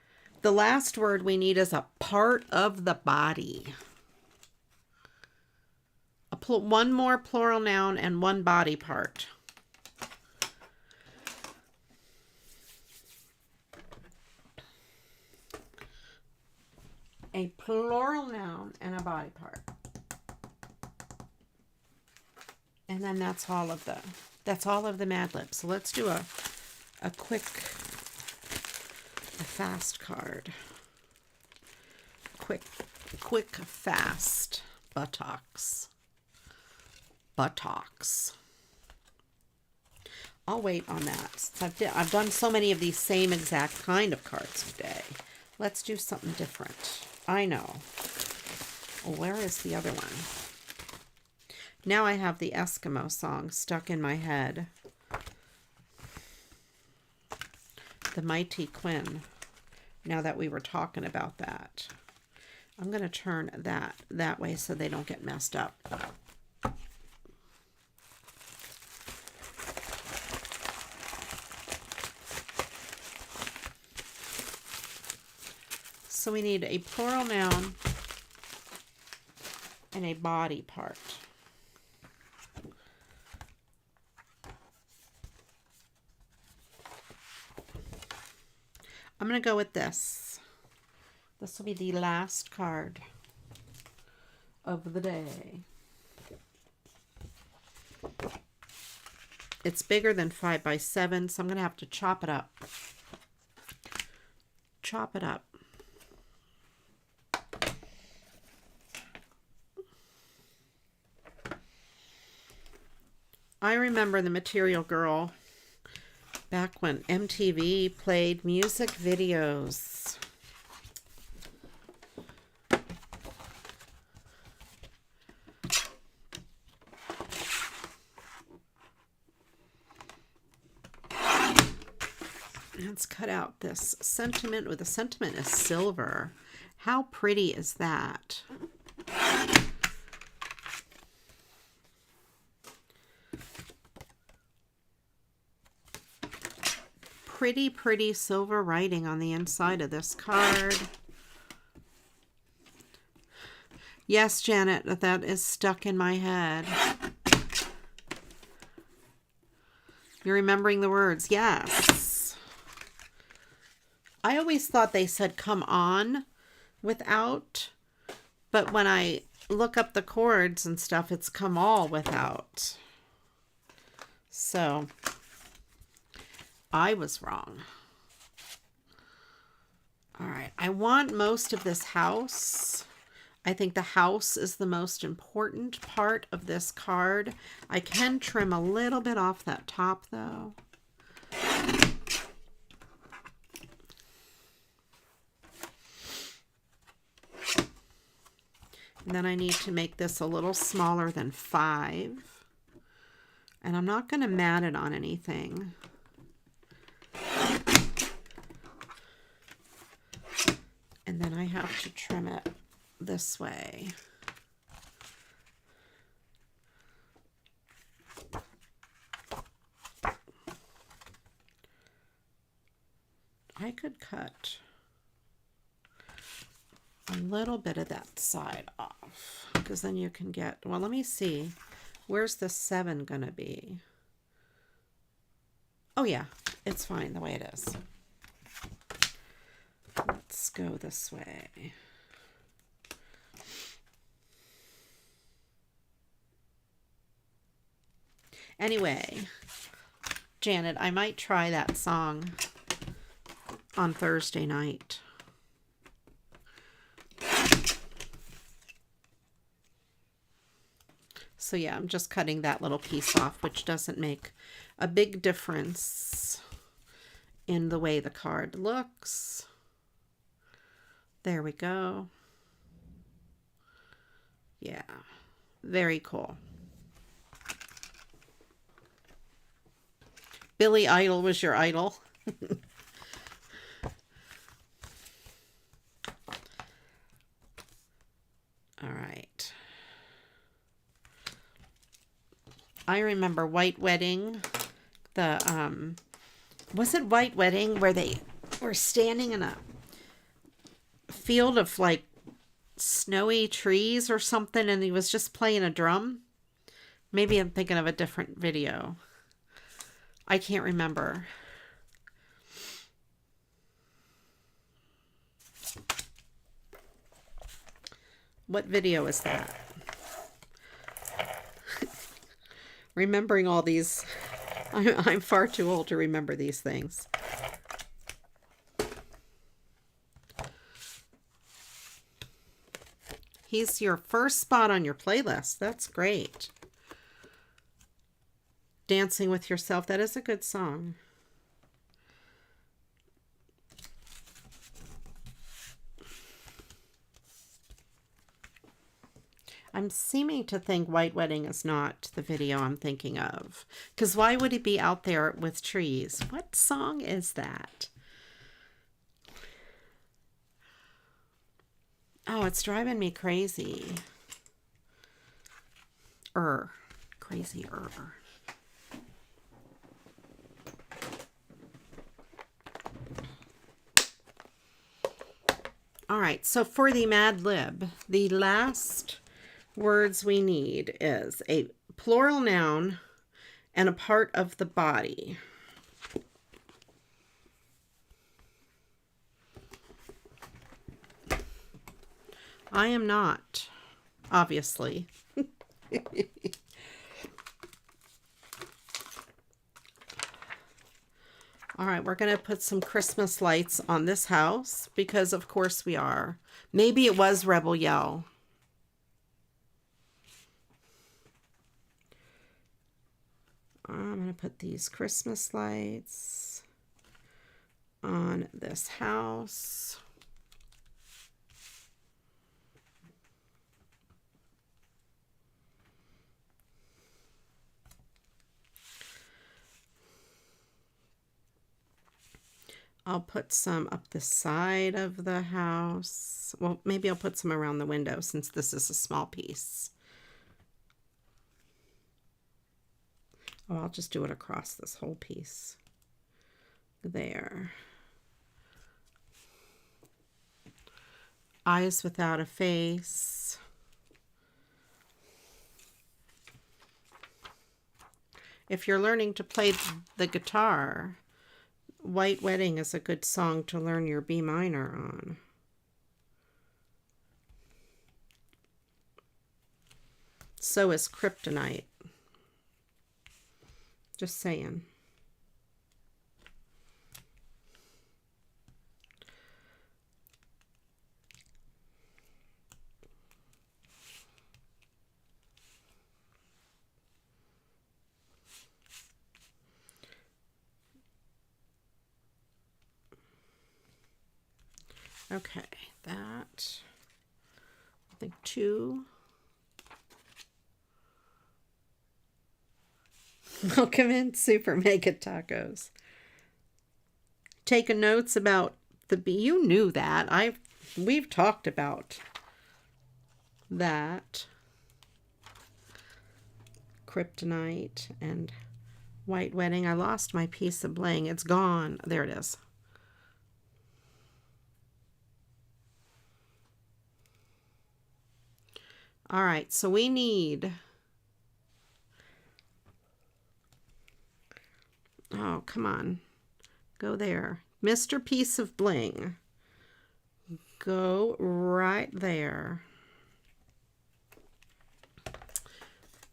the last word we need is a part of the body. One more plural noun and one body part. A plural noun and a body part. And then that's all of the Mad Libs. So let's do a fast card. Quick, fast buttocks. I'll wait on that. Since I've done so many of these same exact kind of cards today. Let's do something different. I know. Where is the other one? Now I have the Eskimo song stuck in my head. The Mighty Quinn. Now that we were talking about that. I'm going to turn that way so they don't get messed up. So we need a plural noun and a body part. I'm going to go with this. This will be the last card of the day. It's bigger than 5 by 7, so I'm going to have to chop it up. Chop it up. I remember the Material Girl back when MTV played music videos. Let's cut out this sentiment. The sentiment is silver. How pretty is that? Pretty silver writing on the inside of this card. Yes, Janet, that is stuck in my head. You're remembering the words. Yes. I always thought they said come on without, but when I look up the chords and stuff, it's come all without. So I was wrong. All right. I want most of this house. I think the house is the most important part of this card. I can trim a little bit off that top, though. And then I need to make this a little smaller than 5. And I'm not going to mat it on anything. And then I have to trim it this way. I could cut a little bit of that side off, because then you can get, well, let me see. Where's the 7 going to be? Oh yeah, it's fine the way it is. Let's go this way. Anyway, Janet, I might try that song on Thursday night. So yeah, I'm just cutting that little piece off, which doesn't make a big difference in the way the card looks. There we go. Yeah, very cool. Billy Idol was your idol. All right. I remember White Wedding. Was it White Wedding where they were standing in a field of like snowy trees or something, and he was just playing a drum? Maybe I'm thinking of a different video. I can't remember. What video is that? Remembering all these, I'm far too old to remember these things. He's your first spot on your playlist. That's great. Dancing with Yourself. That is a good song. I'm seeming to think White Wedding is not the video I'm thinking of. Because why would he be out there with trees? What song is that? Oh, it's driving me crazy. Crazy. All right, so for the Mad Lib, the last words we need is a plural noun and a part of the body. I am not, obviously. All right, we're going to put some Christmas lights on this house because, of course, we are. Maybe it was Rebel Yell. I'm going to put these Christmas lights on this house. I'll put some up the side of the house. Well, maybe I'll put some around the window since this is a small piece. Oh, I'll just do it across this whole piece. There. Eyes without a face. If you're learning to play the guitar, White Wedding is a good song to learn your B minor on. So is Kryptonite. Just saying. Okay, that think 2. Welcome in, SuperMegaTacos. Taking notes about the bee. You knew that. We've talked about that. Kryptonite and white wedding. I lost my piece of bling. It's gone. There it is. All right, so we need... Oh, come on. Go there. Mr. Piece of Bling. Go right there.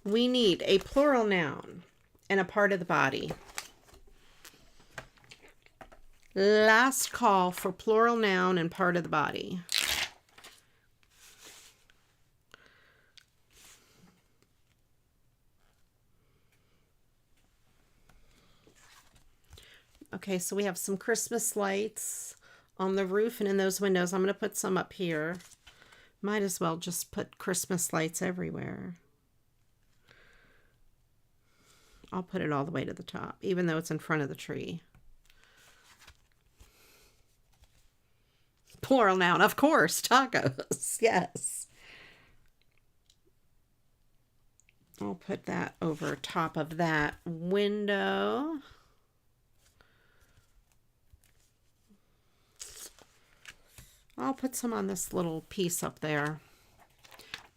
We need a plural noun and a part of the body. Last call for plural noun and part of the body. Okay, so we have some Christmas lights on the roof and in those windows. I'm going to put some up here. Might as well just put Christmas lights everywhere. I'll put it all the way to the top, even though it's in front of the tree. Plural noun, of course, tacos. Yes. I'll put that over top of that window. I'll put some on this little piece up there.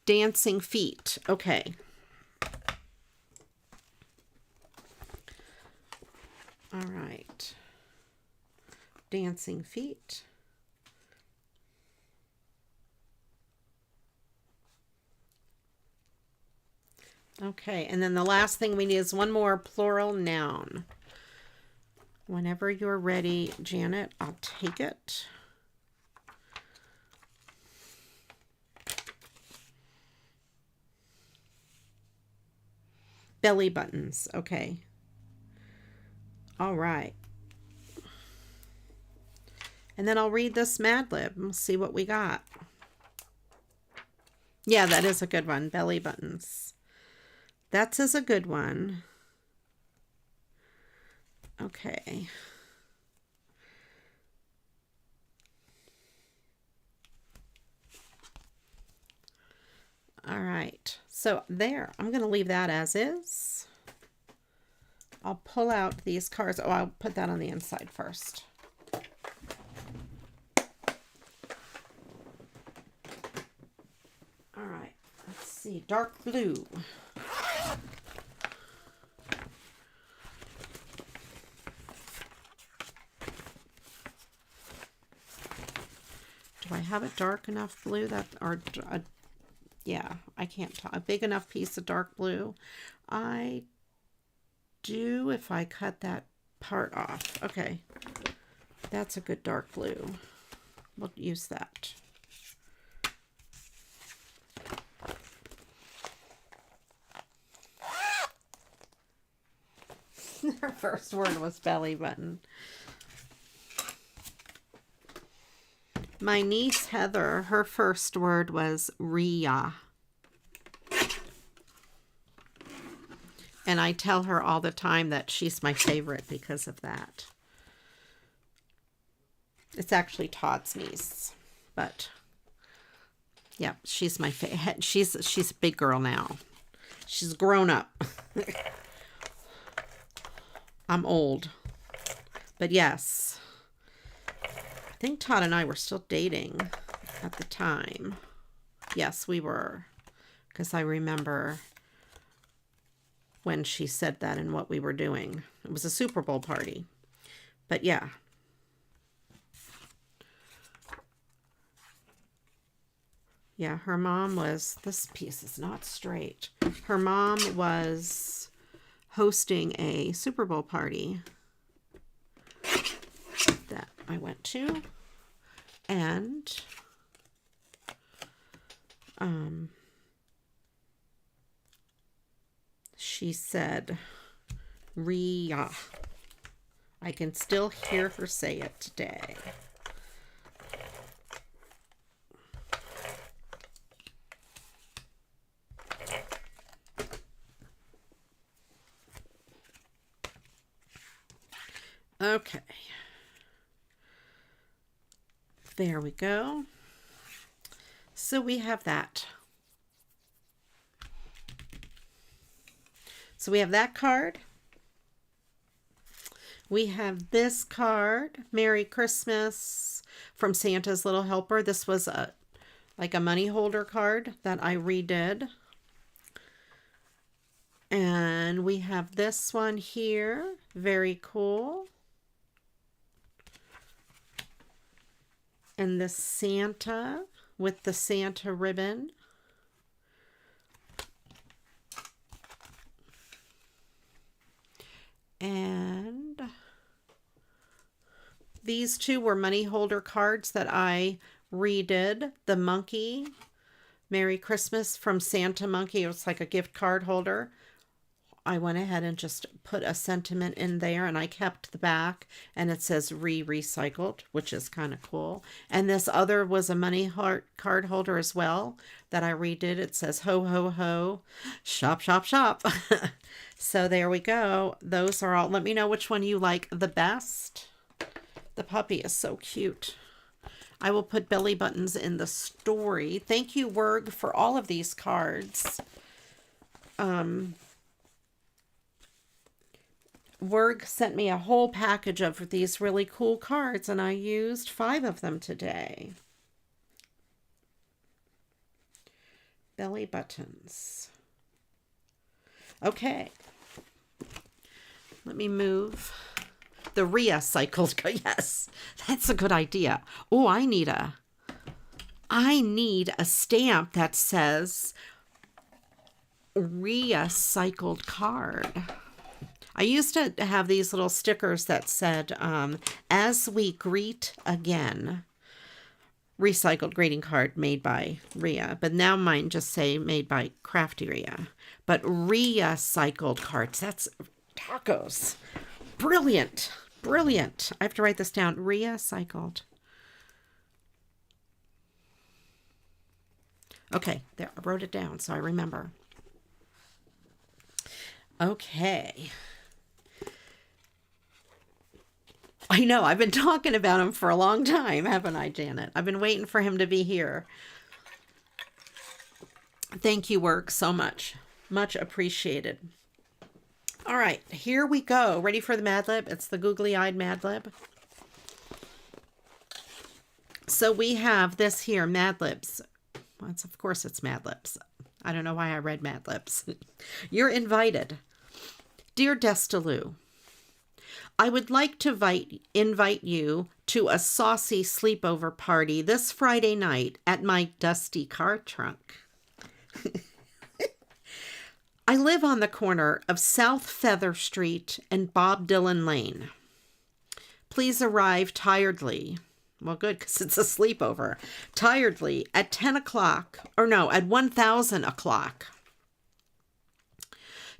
Dancing feet. Okay. All right. Dancing feet. Okay, and then the last thing we need is one more plural noun. Whenever you're ready, Janet, I'll take it. Belly buttons. Okay. All right. And then I'll read this Mad Lib and we'll see what we got. Yeah, that is a good one. Belly buttons. That is a good one. Okay. All right. So there, I'm going to leave that as is. I'll pull out these cards. Oh, I'll put that on the inside first. All right. Let's see. Dark blue. Do I have a dark enough blue that, or yeah, I can't tell. A big enough piece of dark blue. I do if I cut that part off. Okay. That's a good dark blue. We'll use that. Her first word was belly button. My niece Heather, her first word was Ria. And I tell her all the time that she's my favorite because of that. It's actually Todd's niece, but yeah, she's my favorite. She's a big girl now. She's grown up. I'm old, but yes. I think Todd and I were still dating at the time. Yes, we were, because I remember when she said that and what we were doing. It was a Super Bowl party. But yeah. Yeah, her mom was, this piece is not straight. Her mom was hosting a Super Bowl party that I went to. And she said, Ria. I can still hear her say it today. Okay. There we go. So we have that. So we have that card. We have this card, Merry Christmas from Santa's Little Helper. This was like a money holder card that I redid. And we have this one here, very cool. And this Santa with the Santa ribbon. And these two were money holder cards that I redid. The monkey, Merry Christmas from Santa Monkey. It was like a gift card holder. I went ahead and just put a sentiment in there, and I kept the back, and it says recycled, which is kind of cool. And this other was a money heart card holder as well that I redid. It says ho, ho, ho, shop, shop, shop. So there we go. Those are all. Let me know which one you like the best. The puppy is so cute. I will put belly buttons in the story. Thank you, Werg, for all of these cards. Werg sent me a whole package of these really cool cards, and I used 5 of them today. Belly buttons. Okay. Let me move the Ria cycled. Yes, that's a good idea. Oh, I need a stamp that says Ria cycled card. I used to have these little stickers that said, as we greet again, recycled greeting card made by Ria. But now mine just say made by CraftyRia. But Ria cycled cards, that's tacos. Brilliant. Brilliant. I have to write this down. Ria cycled. Okay, there, I wrote it down so I remember. Okay. I know, I've been talking about him for a long time, haven't I, Janet? I've been waiting for him to be here. Thank you, Work, so much. Much appreciated. All right, here we go. Ready for the Mad Lib? It's the googly-eyed Mad Lib. So we have this here, Mad Libs. Well, of course it's Mad Libs. I don't know why I read Mad Libs. You're invited. Dear Destaloo, I would like to invite you to a saucy sleepover party this Friday night at my dusty car trunk. I live on the corner of South Feather Street and Bob Dylan Lane. Please arrive tiredly. Well, good, because it's a sleepover. Tiredly at 10 o'clock, or no, at 1,000 o'clock.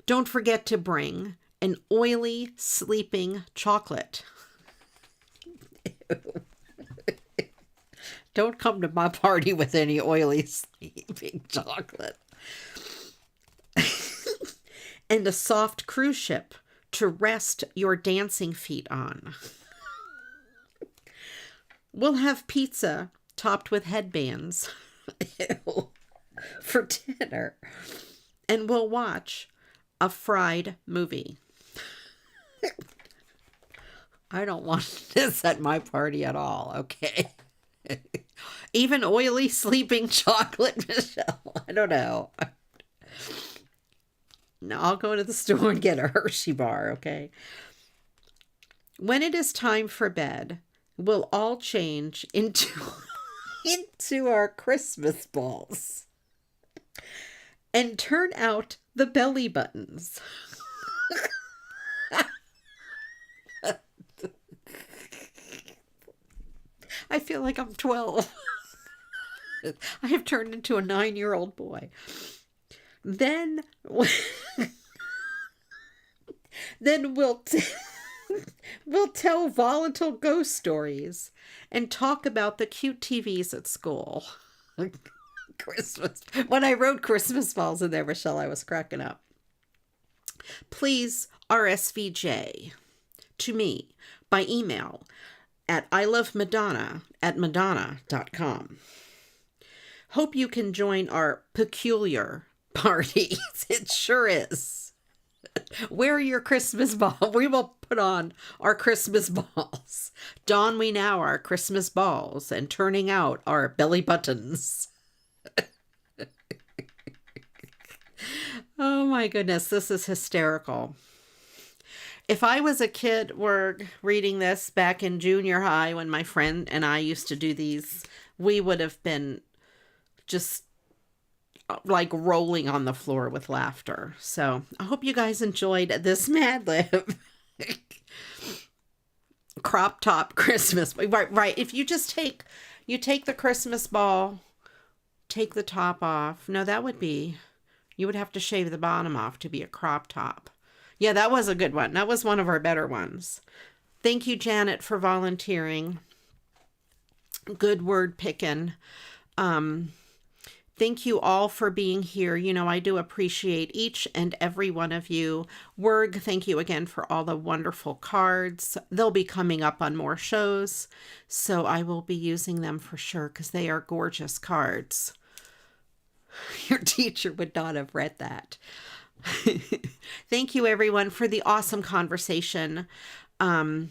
Don't forget to bring an oily sleeping chocolate. Don't come to my party with any oily sleeping chocolate. And a soft cruise ship to rest your dancing feet on. We'll have pizza topped with headbands for dinner. And we'll watch a fried movie. I don't want this at my party at all, okay? Even oily sleeping chocolate, Michelle. I don't know. No, I'll go to the store and get a Hershey bar, okay? When it is time for bed, we'll all change into our Christmas balls and turn out the belly buttons. I feel like I'm 12. I have turned into a 9-year-old boy. Then we'll tell volatile ghost stories and talk about the cute TVs at school. Christmas. When I wrote Christmas balls in there, Michelle, I was cracking up. Please RSVJ to me. by email at ilovemadonna@madonna.com. Hope you can join our peculiar party. It sure is. Wear your Christmas ball. We will put on our Christmas balls. Don we now our Christmas balls and turning out our belly buttons. Oh my goodness, this is hysterical. If I was a kid reading this back in junior high when my friend and I used to do these, we would have been just like rolling on the floor with laughter. So I hope you guys enjoyed this Mad Lib. Crop top Christmas. Right. If you just take the Christmas ball, take the top off. No, you would have to shave the bottom off to be a crop top. Yeah, that was a good one. That was one of our better ones. Thank you, Janet, for volunteering. Good word picking. Thank you all for being here. You know, I do appreciate each and every one of you. Werg, thank you again for all the wonderful cards. They'll be coming up on more shows, so I will be using them for sure because they are gorgeous cards. Your teacher would not have read that. Thank you, everyone, for the awesome conversation. You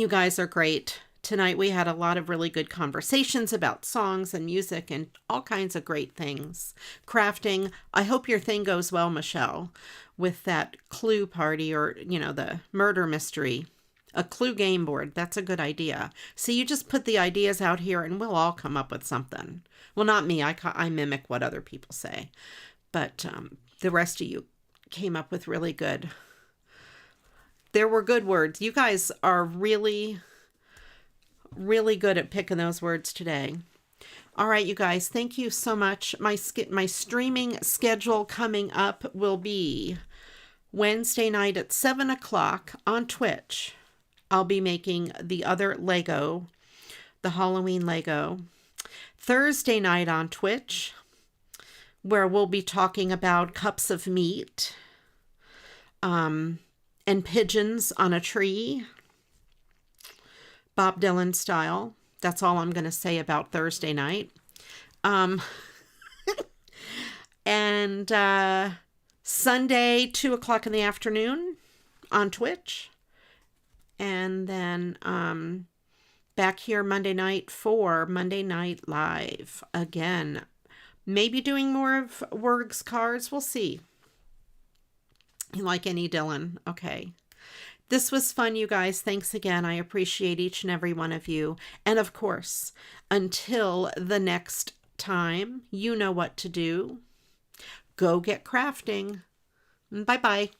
guys are great. Tonight we had a lot of really good conversations about songs and music and all kinds of great things. Crafting. I hope your thing goes well, Michelle, with that clue party or, the murder mystery. A clue game board. That's a good idea. So you just put the ideas out here and we'll all come up with something. Well, not me. I mimic what other people say. But the rest of you came up with really good. There were good words. You guys are really good at picking those words today. All right, you guys, thank you so much. My streaming schedule coming up will be Wednesday night at 7 o'clock on Twitch. I'll be making the other Lego, the Halloween Lego. Thursday night on Twitch, where we'll be talking about cups of meat and pigeons on a tree. Bob Dylan style. That's all I'm going to say about Thursday night. And Sunday, 2 o'clock in the afternoon on Twitch. And then back here Monday night for Monday Night Live. Again, maybe doing more of Werg's cards. We'll see. Like any Dylan. Okay. This was fun, you guys. Thanks again. I appreciate each and every one of you. And of course, until the next time, you know what to do. Go get crafting. Bye-bye.